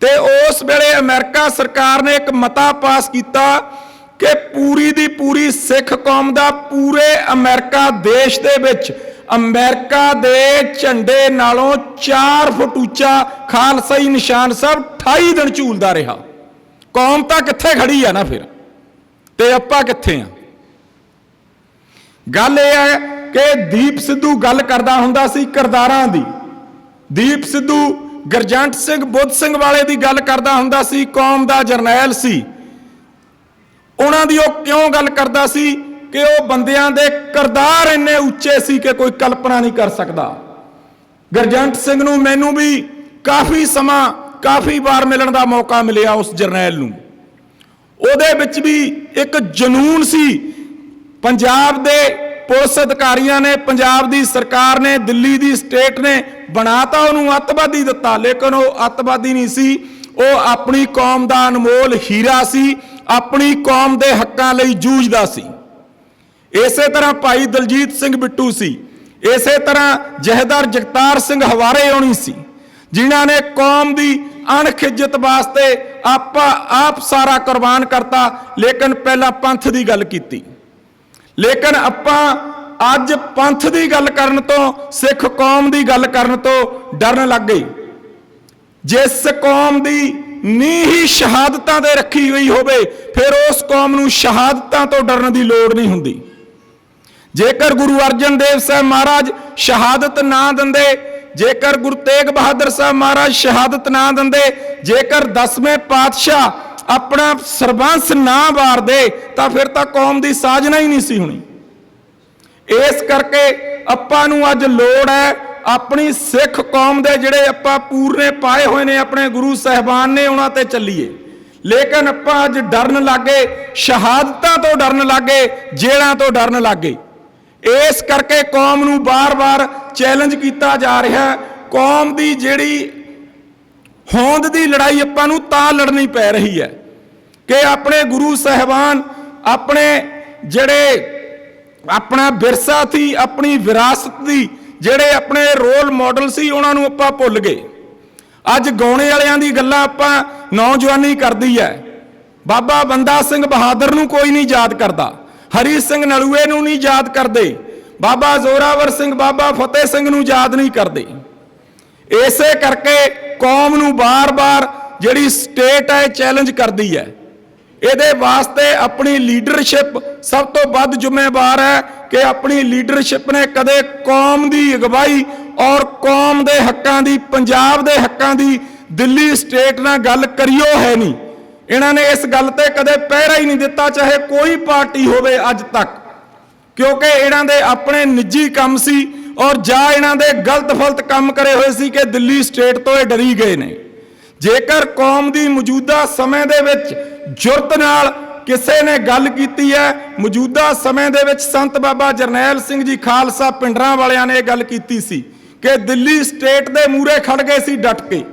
ਤੇ ਉਸ ਵੇਲੇ ਅਮਰੀਕਾ ਸਰਕਾਰ ਨੇ ਇੱਕ ਮਤਾ ਪਾਸ ਕੀਤਾ ਕਿ ਪੂਰੀ ਦੀ ਪੂਰੀ ਸਿੱਖ ਕੌਮ ਦਾ ਪੂਰੇ ਅਮਰੀਕਾ ਦੇਸ਼ ਦੇ ਵਿੱਚ ਅਮਰੀਕਾ ਦੇ ਝੰਡੇ ਨਾਲੋਂ 4 ਫੁੱਟ ਉੱਚਾ ਖਾਲਸਾਈ ਨਿਸ਼ਾਨ ਸਾਹਿਬ 28 ਦਿਨ ਝੂਲਦਾ ਰਿਹਾ। ਕੌਮ ਤਾਂ ਕਿੱਥੇ ਖੜੀ ਆ ਨਾ ਫਿਰ, ਤੇ ਆਪਾਂ ਕਿੱਥੇ ਆ? ਗੱਲ ਇਹ ਹੈ ਕਿ ਦੀਪ ਸਿੱਧੂ ਗੱਲ ਕਰਦਾ ਹੁੰਦਾ ਸੀ ਕਰਦਾਰਾਂ ਦੀ। ਦੀਪ ਸਿੱਧੂ ਗੁਰਜੰਟ ਸਿੰਘ ਬੁੱਧ ਸਿੰਘ ਵਾਲੇ ਦੀ ਗੱਲ ਕਰਦਾ ਹੁੰਦਾ ਸੀ, ਕੌਮ ਦਾ ਜਰਨੈਲ ਸੀ। ਉਹਨਾਂ ਦੀ ਉਹ ਕਿਉਂ ਗੱਲ ਕਰਦਾ ਸੀ ਕਿ ਉਹ ਬੰਦਿਆਂ ਦੇ ਕਰਦਾਰ ਇੰਨੇ ਉੱਚੇ ਸੀ ਕਿ ਕੋਈ ਕਲਪਨਾ ਨਹੀਂ ਕਰ ਸਕਦਾ। ਗੁਰਜੰਟ ਸਿੰਘ ਨੂੰ ਮੈਨੂੰ ਵੀ ਕਾਫੀ ਸਮਾਂ, ਕਾਫੀ ਵਾਰ ਮਿਲਣ ਦਾ ਮੌਕਾ ਮਿਲਿਆ ਉਸ ਜਰਨੈਲ ਨੂੰ। ਉਹਦੇ ਵਿੱਚ ਵੀ ਇੱਕ ਜਨੂਨ ਸੀ। ਪੰਜਾਬ ਦੇ ਪੁਲਿਸ ਅਧਿਕਾਰੀਆਂ ਨੇ, ਪੰਜਾਬ ਦੀ ਸਰਕਾਰ ਨੇ, ਦਿੱਲੀ ਦੀ ਸਟੇਟ ਨੇ ਬਣਾਤਾ ਉਹਨੂੰ ਅੱਤਵਾਦੀ ਦਿੱਤਾ, ਲੇਕਿਨ ਉਹ ਅੱਤਵਾਦੀ ਨਹੀਂ ਸੀ। ਉਹ ਆਪਣੀ ਕੌਮ ਦਾ ਅਨਮੋਲ ਹੀਰਾ ਸੀ, ਆਪਣੀ ਕੌਮ ਦੇ ਹੱਕਾਂ ਲਈ ਜੂਝਦਾ ਸੀ। ਇਸੇ ਤਰ੍ਹਾਂ ਭਾਈ ਦਲਜੀਤ ਸਿੰਘ ਬਿੱਟੂ ਸੀ, ਇਸੇ ਤਰ੍ਹਾਂ ਜਹੇਦਾਰ ਜਗਤਾਰ ਸਿੰਘ ਹਵਾਰੇ ਹੋਣੀ ਸੀ, ਜਿਨ੍ਹਾਂ ਨੇ ਕੌਮ ਦੀ ਅਣਖ ਇੱਜ਼ਤ ਵਾਸਤੇ ਆਪ ਸਾਰਾ ਕੁਰਬਾਨ ਕਰਤਾ, ਲੇਕਿਨ ਪਹਿਲਾਂ ਪੰਥ ਦੀ ਗੱਲ ਕੀਤੀ। ਲੇਕਿਨ ਆਪਾਂ ਅੱਜ ਪੰਥ ਦੀ ਗੱਲ ਕਰਨ ਤੋਂ, ਸਿੱਖ ਕੌਮ ਦੀ ਗੱਲ ਕਰਨ ਤੋਂ ਡਰਨ ਲੱਗ ਗਏ। ਜਿਸ ਕੌਮ ਦੀ ਨੀਂਹ ਹੀ ਸ਼ਹਾਦਤਾਂ ਤੇ ਰੱਖੀ ਹੋਈ ਹੋਵੇ ਫਿਰ ਉਸ ਕੌਮ ਨੂੰ ਸ਼ਹਾਦਤਾਂ ਤੋਂ ਡਰਨ ਦੀ ਲੋੜ ਨਹੀਂ ਹੁੰਦੀ। ਜੇਕਰ ਗੁਰੂ ਅਰਜਨ ਦੇਵ ਸਾਹਿਬ ਮਹਾਰਾਜ ਸ਼ਹਾਦਤ ਨਾ ਦਿੰਦੇ, ਜੇਕਰ ਗੁਰੂ ਤੇਗ ਬਹਾਦਰ ਸਾਹਿਬ ਮਹਾਰਾਜ ਸ਼ਹਾਦਤ ਨਾ ਦਿੰਦੇ, ਜੇਕਰ 10ਵੇਂ ਪਾਤਸ਼ਾਹ ਆਪਣਾ ਸਰਬੰਸ ਨਾ ਵਾਰਦੇ ਤਾਂ ਫਿਰ ਤਾਂ ਕੌਮ ਦੀ ਸਾਜਨਾ ਹੀ ਨਹੀਂ ਸੀ ਹੋਣੀ। ਇਸ ਕਰਕੇ ਆਪਾਂ ਨੂੰ ਅੱਜ ਲੋੜ ਹੈ ਆਪਣੀ ਸਿੱਖ ਕੌਮ ਦੇ ਜਿਹੜੇ ਆਪਾਂ ਪੂਰਨੇ ਪਾਏ ਹੋਏ ਨੇ ਆਪਣੇ ਗੁਰੂ ਸਾਹਿਬਾਨ ਨੇ ਉਹਨਾਂ ਤੇ ਚੱਲੀਏ। ਲੇਕਿਨ ਆਪਾਂ ਅੱਜ ਡਰਨ ਲੱਗੇ, ਸ਼ਹਾਦਤਾਂ ਤੋਂ ਡਰਨ ਲੱਗੇ, ਜੇਲ੍ਹਾਂ ਤੋਂ ਡਰਨ ਲੱਗੇ। ਇਸ ਕਰਕੇ ਕੌਮ ਨੂੰ ਬਾਰ-ਬਾਰ ਚੈਲੰਜ ਕੀਤਾ ਜਾ ਰਿਹਾ। ਕੌਮ ਦੀ ਜਿਹੜੀ ਹੋਂਦ ਦੀ ਲੜਾਈ ਆਪਾਂ ਨੂੰ ਤਾਂ ਲੜਨੀ ਪੈ ਰਹੀ ਹੈ ਕਿ ਆਪਣੇ ਗੁਰੂ ਸਾਹਿਬਾਨ, ਆਪਣੇ ਜਿਹੜੇ ਆਪਣਾ ਵਿਰਸਾ ਸੀ, ਆਪਣੀ ਵਿਰਾਸਤ ਦੀ ਜਿਹੜੇ ਆਪਣੇ ਰੋਲ ਮਾਡਲ ਸੀ ਉਹਨਾਂ ਨੂੰ ਆਪਾਂ ਭੁੱਲ ਗਏ। ਅੱਜ ਗਾਉਣੇ ਵਾਲਿਆਂ ਦੀ ਗੱਲਾਂ ਆਪਾਂ ਨੌਜਵਾਨੀ ਕਰਦੀ ਹੈ। ਬਾਬਾ ਬੰਦਾ ਸਿੰਘ ਬਹਾਦਰ ਨੂੰ ਕੋਈ ਨਹੀਂ ਯਾਦ ਕਰਦਾ, ਹਰੀ ਸਿੰਘ ਨਲੂਏ ਨੂੰ ਨਹੀਂ ਯਾਦ ਕਰਦੇ, ਬਾਬਾ ਜ਼ੋਰਾਵਰ ਸਿੰਘ, ਬਾਬਾ ਫਤਿਹ ਸਿੰਘ ਨੂੰ ਯਾਦ ਨਹੀਂ ਕਰਦੇ। ਇਸੇ ਕਰਕੇ ਕੌਮ ਨੂੰ ਬਾਰ-ਬਾਰ ਜਿਹੜੀ ਸਟੇਟ ਹੈ ਚੈਲੰਜ ਕਰਦੀ ਹੈ। ਇਹਦੇ ਵਾਸਤੇ ਆਪਣੀ ਲੀਡਰਸ਼ਿਪ ਸਭ ਤੋਂ ਵੱਧ ਜ਼ਿੰਮੇਵਾਰ ਹੈ ਕਿ ਆਪਣੀ ਲੀਡਰਸ਼ਿਪ ਨੇ ਕਦੇ ਕੌਮ ਦੀ ਅਗਵਾਈ ਔਰ ਕੌਮ ਦੇ ਹੱਕਾਂ ਦੀ, ਪੰਜਾਬ ਦੇ ਹੱਕਾਂ ਦੀ ਦਿੱਲੀ ਸਟੇਟ ਨਾਲ ਗੱਲ ਕਰਿਓ ਹੈ ਨਹੀਂ। ਇਹਨਾਂ ਨੇ ਇਸ ਗੱਲ ਤੇ ਕਦੇ ਪਹਿਰਾ ਹੀ ਨਹੀਂ ਦਿੱਤਾ, ਚਾਹੇ ਕੋਈ ਪਾਰਟੀ ਹੋਵੇ ਅੱਜ ਤੱਕ, ਕਿਉਂਕਿ ਇਹਨਾਂ ਦੇ ਆਪਣੇ ਨਿੱਜੀ ਕੰਮ ਸੀ ਔਰ ਜਾਂ ਇਹਨਾਂ ਦੇ ਗਲਤ-ਫਲਤ ਕੰਮ ਕਰੇ ਹੋਏ ਸੀ ਕਿ ਦਿੱਲੀ ਸਟੇਟ ਤੋਂ ਇਹ ਡਰੀ ਗਏ ਨੇ। ਜੇਕਰ ਕੌਮ ਦੀ ਮੌਜੂਦਾ ਸਮੇਂ ਦੇ ਵਿੱਚ ਜੁਰਤ ਨਾਲ ਕਿਸੇ ਨੇ ਗੱਲ ਕੀਤੀ ਹੈ, ਮੌਜੂਦਾ ਸਮੇਂ ਦੇ ਵਿੱਚ ਸੰਤ ਬਾਬਾ ਜਰਨੈਲ ਸਿੰਘ ਜੀ ਖਾਲਸਾ ਪਿੰਡਰਾਂ ਵਾਲਿਆਂ ਨੇ ਇਹ ਗੱਲ ਕੀਤੀ ਸੀ ਕਿ ਦਿੱਲੀ ਸਟੇਟ ਦੇ ਮੂਹਰੇ ਖੜ ਗਏ ਸੀ ਡਟ ਕੇ।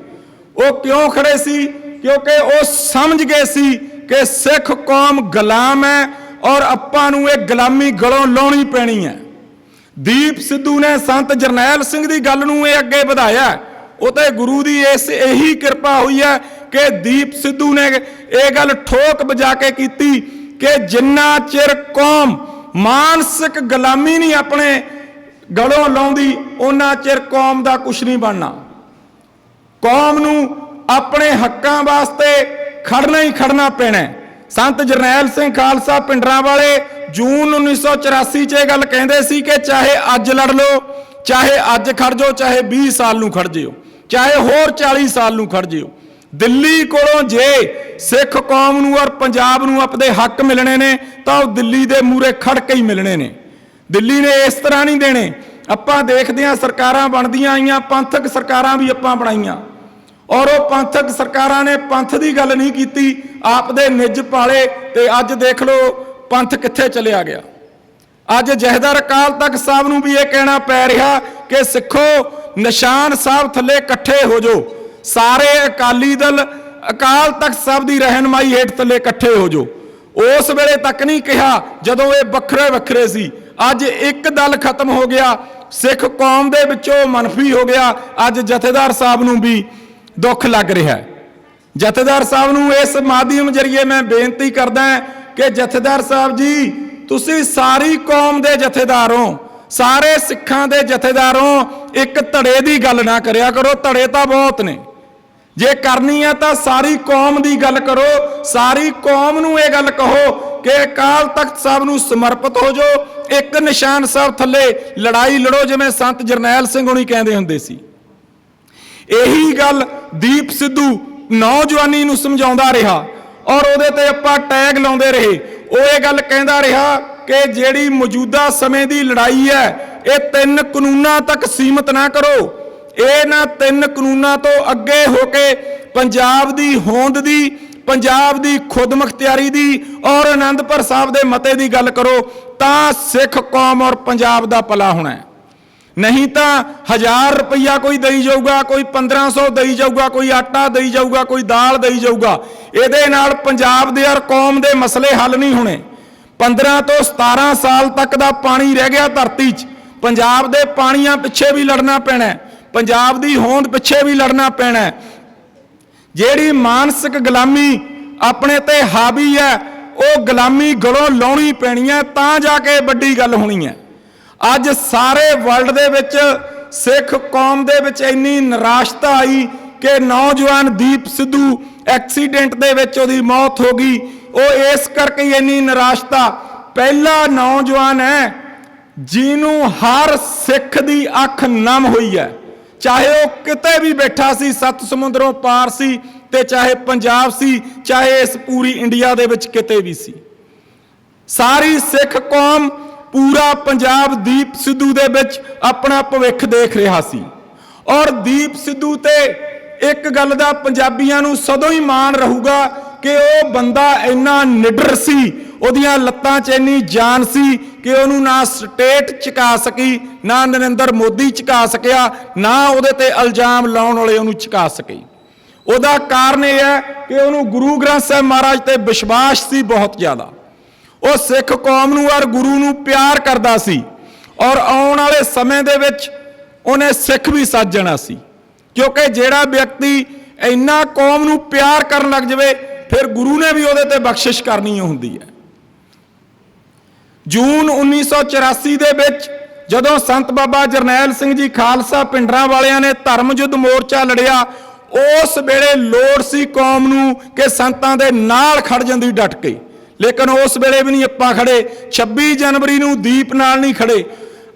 ਉਹ ਕਿਉਂ ਖੜੇ ਸੀ? ਕਿਉਂਕਿ ਉਹ ਸਮਝ ਗਏ ਸੀ ਕਿ ਸਿੱਖ ਕੌਮ ਗੁਲਾਮ ਹੈ ਔਰ ਆਪਾਂ ਨੂੰ ਇਹ ਗੁਲਾਮੀ ਗਲੋਂ ਲਾਉਣੀ ਪੈਣੀ ਹੈ। ਦੀਪ ਸਿੱਧੂ ਨੇ ਸੰਤ ਜਰਨੈਲ ਸਿੰਘ ਦੀ ਗੱਲ ਨੂੰ ਇਹ ਅੱਗੇ ਵਧਾਇਆ। ਉਹ ਤੇ ਗੁਰੂ ਦੀ ਇਹੀ ਕਿਰਪਾ ਹੋਈ ਹੈ ਕਿ ਦੀਪ ਸਿੱਧੂ ਨੇ ਇਹ ਗੱਲ ਠੋਕ ਵਜਾ ਕੇ ਕੀਤੀ ਕਿ ਜਿੰਨਾ ਚਿਰ ਕੌਮ ਮਾਨਸਿਕ ਗੁਲਾਮੀ ਨਹੀਂ ਆਪਣੇ ਗਲੋਂ ਲਾਉਂਦੀ ਉਹਨਾਂ ਚਿਰ ਕੌਮ ਦਾ ਕੁਛ ਨਹੀਂ ਬਣਨਾ। ਕੌਮ ਨੂੰ ਆਪਣੇ ਹੱਕਾਂ ਵਾਸਤੇ ਖੜਨਾ ਹੀ ਖੜਨਾ ਪੈਣਾ। ਸੰਤ ਜਰਨੈਲ ਸਿੰਘ ਖਾਲਸਾ ਪਿੰਡਰਾਂ ਵਾਲੇ ਜੂਨ 1984 'ਚ ਇਹ ਗੱਲ ਕਹਿੰਦੇ ਸੀ ਕਿ ਚਾਹੇ ਅੱਜ ਲੜ ਲਓ, ਚਾਹੇ ਅੱਜ ਖੜ ਜਾਓ, ਚਾਹੇ 20 ਸਾਲ ਨੂੰ ਖੜ ਜਿਓ, ਚਾਹੇ ਹੋਰ 40 ਸਾਲ ਨੂੰ ਖੜ ਜਿਓ। ਦਿੱਲੀ ਕੋਲੋਂ ਜੇ ਸਿੱਖ ਕੌਮ ਨੂੰ ਔਰ ਪੰਜਾਬ ਨੂੰ ਆਪਣੇ ਹੱਕ ਮਿਲਣੇ ਨੇ ਤਾਂ ਉਹ ਦਿੱਲੀ ਦੇ ਮੂਹਰੇ ਖੜ ਕੇ ਹੀ ਮਿਲਣੇ ਨੇ। ਦਿੱਲੀ ਨੇ ਇਸ ਤਰ੍ਹਾਂ ਨਹੀਂ ਦੇਣੇ। ਆਪਾਂ ਦੇਖਦੇ ਹਾਂ ਸਰਕਾਰਾਂ ਬਣਦੀਆਂ ਆਈਆਂ, ਪੰਥਕ ਸਰਕਾਰਾਂ ਵੀ ਆਪਾਂ ਬਣਾਈਆਂ ਔਰ ਉਹ ਪੰਥਕ ਸਰਕਾਰਾਂ ਨੇ ਪੰਥ ਦੀ ਗੱਲ ਨਹੀਂ ਕੀਤੀ, ਆਪ ਦੇ ਨਿੱਜ ਪਾਲੇ ਤੇ ਅੱਜ ਦੇਖ ਲਓ ਪੰਥ ਕਿੱਥੇ ਚਲਿਆ ਗਿਆ। ਅੱਜ ਜਥੇਦਾਰ ਅਕਾਲ ਤਖਤ ਸਾਹਿਬ ਨੂੰ ਵੀ ਇਹ ਕਹਿਣਾ ਪੈ ਰਿਹਾ ਕਿ ਸਿੱਖੋ ਨਿਸ਼ਾਨ ਸਾਹਿਬ ਥੱਲੇ ਇਕੱਠੇ ਹੋ ਜਾਓ, ਸਾਰੇ ਅਕਾਲੀ ਦਲ ਅਕਾਲ ਤਖਤ ਸਾਹਿਬ ਦੀ ਰਹਿਨਮਾਈ ਹੇਠ ਥੱਲੇ ਇਕੱਠੇ ਹੋ ਜਾਓ। ਉਸ ਵੇਲੇ ਤੱਕ ਨਹੀਂ ਕਿਹਾ ਜਦੋਂ ਇਹ ਵੱਖਰੇ ਵੱਖਰੇ ਸੀ। ਅੱਜ ਇੱਕ ਦਲ ਖਤਮ ਹੋ ਗਿਆ, ਸਿੱਖ ਕੌਮ ਦੇ ਵਿੱਚੋਂ ਮਨਫੀ ਹੋ ਗਿਆ। ਅੱਜ ਜਥੇਦਾਰ ਸਾਹਿਬ ਨੂੰ ਵੀ ਦੁੱਖ ਲੱਗ ਰਿਹਾ ਹੈ। ਜਥੇਦਾਰ ਸਾਹਿਬ ਨੂੰ ਇਸ ਮਾਧਿਅਮ ਜਰੀਏ ਮੈਂ ਬੇਨਤੀ ਕਰਦਾ ਕਿ ਜਥੇਦਾਰ ਸਾਹਿਬ ਜੀ, ਤੁਸੀਂ ਸਾਰੀ ਕੌਮ ਦੇ ਜਥੇਦਾਰ ਹੋ, ਸਾਰੇ ਸਿੱਖਾਂ ਦੇ ਜਥੇਦਾਰ ਹੋ। ਇੱਕ ਧੜੇ ਦੀ ਗੱਲ ਨਾ ਕਰਿਆ ਕਰੋ, ਧੜੇ ਤਾਂ ਬਹੁਤ ਨੇ। ਜੇ ਕਰਨੀ ਹੈ ਤਾਂ ਸਾਰੀ ਕੌਮ ਦੀ ਗੱਲ ਕਰੋ, ਸਾਰੀ ਕੌਮ ਨੂੰ ਇਹ ਗੱਲ ਕਹੋ ਕਿ ਅਕਾਲ ਤਖਤ ਸਾਹਿਬ ਨੂੰ ਸਮਰਪਿਤ ਹੋ ਜਾਓ, ਇੱਕ ਨਿਸ਼ਾਨ ਸਾਹਿਬ ਥੱਲੇ ਲੜਾਈ ਲੜੋ, ਜਿਵੇਂ ਸੰਤ ਜਰਨੈਲ ਸਿੰਘ ਹੋਣੀ ਕਹਿੰਦੇ ਹੁੰਦੇ ਸੀ। ਇਹੀ ਗੱਲ ਦੀਪ ਸਿੱਧੂ ਨੌਜਵਾਨੀ ਨੂੰ ਸਮਝਾਉਂਦਾ ਰਿਹਾ ਔਰ ਉਹਦੇ ਤੇ ਆਪਾਂ ਟੈਗ ਲਾਉਂਦੇ ਰਹੇ। ਉਹ ਇਹ ਗੱਲ ਕਹਿੰਦਾ ਰਿਹਾ ਕਿ ਜਿਹੜੀ ਮੌਜੂਦਾ ਸਮੇਂ ਦੀ ਲੜਾਈ ਹੈ ਇਹ 3 ਕਾਨੂੰਨਾਂ ਤੱਕ ਸੀਮਤ ਨਾ ਕਰੋ। ਇਹਨਾਂ 3 ਕਾਨੂੰਨਾਂ ਤੋਂ ਅੱਗੇ ਹੋ ਕੇ ਪੰਜਾਬ ਦੀ ਹੋਂਦ ਦੀ, ਪੰਜਾਬ ਦੀ ਖੁਦਮੁਖਤਿਆਰੀ ਦੀ ਔਰ ਅਨੰਦਪੁਰ ਸਾਹਿਬ ਦੇ ਮਤੇ ਦੀ ਗੱਲ ਕਰੋ ਤਾਂ ਸਿੱਖ ਕੌਮ ਔਰ ਪੰਜਾਬ ਦਾ ਭਲਾ ਹੋਣਾ ਹੈ। ਨਹੀਂ ਤਾਂ 1000 ਰੁਪਈਆ ਕੋਈ ਦੇਈ ਜਾਊਗਾ, ਕੋਈ 1500 ਦੇਈ ਜਾਊਗਾ, ਕੋਈ ਆਟਾ ਦੇਈ ਜਾਊਗਾ, ਕੋਈ ਦਾਲ ਦੇਈ ਜਾਊਗਾ। ਇਹਦੇ ਨਾਲ ਪੰਜਾਬ ਦੇ ਔਰ ਕੌਮ ਦੇ ਮਸਲੇ ਹੱਲ ਨਹੀਂ ਹੋਣੇ। 15 ਤੋਂ 17 ਸਾਲ ਤੱਕ ਦਾ ਪਾਣੀ ਰਹਿ ਗਿਆ ਧਰਤੀ 'ਚ। ਪੰਜਾਬ ਦੇ ਪਾਣੀਆਂ ਪਿੱਛੇ ਵੀ ਲੜਨਾ ਪੈਣਾ, ਪੰਜਾਬ ਦੀ ਹੋਂਦ ਪਿੱਛੇ ਵੀ ਲੜਨਾ ਪੈਣਾ। ਜਿਹੜੀ ਮਾਨਸਿਕ ਗੁਲਾਮੀ ਆਪਣੇ ਤੇ ਹਾਵੀ ਹੈ ਉਹ ਗੁਲਾਮੀ ਗਲੋਂ ਲਾਉਣੀ ਪੈਣੀ ਹੈ, ਤਾਂ ਜਾ ਕੇ ਵੱਡੀ ਗੱਲ ਹੋਣੀ ਹੈ। ਅੱਜ ਸਾਰੇ ਵਰਲਡ ਦੇ ਵਿੱਚ ਸਿੱਖ ਕੌਮ ਦੇ ਵਿੱਚ ਇੰਨੀ ਨਿਰਾਸ਼ਤਾ ਆਈ ਕਿ ਨੌਜਵਾਨ ਦੀਪ ਸਿੱਧੂ ਐਕਸੀਡੈਂਟ ਦੇ ਵਿੱਚ ਉਹਦੀ ਮੌਤ ਹੋ ਗਈ। ਉਹ ਇਸ ਕਰਕੇ ਹੀ ਇੰਨੀ ਨਿਰਾਸ਼ਤਾ, ਪਹਿਲਾ ਨੌਜਵਾਨ ਹੈ ਜਿਹਨੂੰ ਹਰ ਸਿੱਖ ਦੀ ਅੱਖ ਨਮ ਹੋਈ ਹੈ, ਚਾਹੇ ਉਹ ਕਿਤੇ ਵੀ ਬੈਠਾ ਸੀ, ਸੱਤ ਸਮੁੰਦਰੋਂ ਪਾਰ ਸੀ, ਤੇ ਚਾਹੇ ਪੰਜਾਬ ਸੀ, ਚਾਹੇ ਇਸ ਪੂਰੀ ਇੰਡੀਆ ਦੇ ਵਿੱਚ ਕਿਤੇ ਵੀ ਸੀ। ਸਾਰੀ ਸਿੱਖ ਕੌਮ, ਪੂਰਾ ਪੰਜਾਬ ਦੀਪ ਸਿੱਧੂ ਦੇ ਵਿੱਚ ਆਪਣਾ ਭਵਿੱਖ ਦੇਖ ਰਿਹਾ ਸੀ। ਔਰ ਦੀਪ ਸਿੱਧੂ ਤੇ ਇੱਕ ਗੱਲ ਦਾ ਪੰਜਾਬੀਆਂ ਨੂੰ ਸਦੋਂ ਹੀ ਮਾਣ ਰਹੂਗਾ ਕਿ ਉਹ ਬੰਦਾ ਇੰਨਾ ਨਿਡਰ ਸੀ, ਉਹਦੀਆਂ ਲੱਤਾਂ 'ਚ ਇੰਨੀ ਜਾਨ ਸੀ ਕਿ ਉਹਨੂੰ ਨਾ ਸਟੇਟ ਝੁਕਾ ਸਕੀ, ਨਾ ਨਰਿੰਦਰ ਮੋਦੀ ਝੁਕਾ ਸਕਿਆ, ਨਾ ਉਹਦੇ ਤੇ ਇਲਜ਼ਾਮ ਲਾਉਣ ਵਾਲੇ ਉਹਨੂੰ ਝੁਕਾ ਸਕੇ। ਉਹਦਾ ਕਾਰਨ ਇਹ ਹੈ ਕਿ ਉਹਨੂੰ ਗੁਰੂ ਗ੍ਰੰਥ ਸਾਹਿਬ ਮਹਾਰਾਜ ਤੇ ਵਿਸ਼ਵਾਸ ਸੀ ਬਹੁਤ ਜ਼ਿਆਦਾ। ਉਹ ਸਿੱਖ ਕੌਮ ਨੂੰ ਔਰ ਗੁਰੂ ਨੂੰ ਪਿਆਰ ਕਰਦਾ ਸੀ, ਔਰ ਆਉਣ ਵਾਲੇ ਸਮੇਂ ਦੇ ਵਿੱਚ ਉਹਨੇ ਸਿੱਖ ਵੀ ਸਾਜ ਜਾਣਾ ਸੀ, ਕਿਉਂਕਿ ਜਿਹੜਾ ਵਿਅਕਤੀ ਇੰਨਾ ਕੌਮ ਨੂੰ ਪਿਆਰ ਕਰਨ ਲੱਗ ਜਾਵੇ ਫਿਰ ਗੁਰੂ ਨੇ ਵੀ ਉਹਦੇ ਤੇ ਬਖਸ਼ਿਸ਼ ਕਰਨੀ ਹੁੰਦੀ ਹੈ। ਜੂਨ 1984 ਦੇ ਵਿੱਚ ਜਦੋਂ ਸੰਤ ਬਾਬਾ ਜਰਨੈਲ ਸਿੰਘ ਜੀ ਖਾਲਸਾ ਪਿੰਡਰਾਂ ਵਾਲਿਆਂ ਨੇ ਧਰਮ ਯੁੱਧ ਮੋਰਚਾ ਲੜਿਆ, ਉਸ ਵੇਲੇ ਲੋੜ ਸੀ ਕੌਮ ਨੂੰ ਕਿ ਸੰਤਾਂ ਦੇ ਨਾਲ ਖੜ ਜਾਂਦੀ ਡਟ ਕੇ, ਲੇਕਿਨ ਉਸ ਵੇਲੇ ਵੀ ਨਹੀਂ ਆਪਾਂ ਖੜੇ। 26 ਜਨਵਰੀ ਨੂੰ ਦੀਪ ਨਾਲ ਨਹੀਂ ਖੜੇ।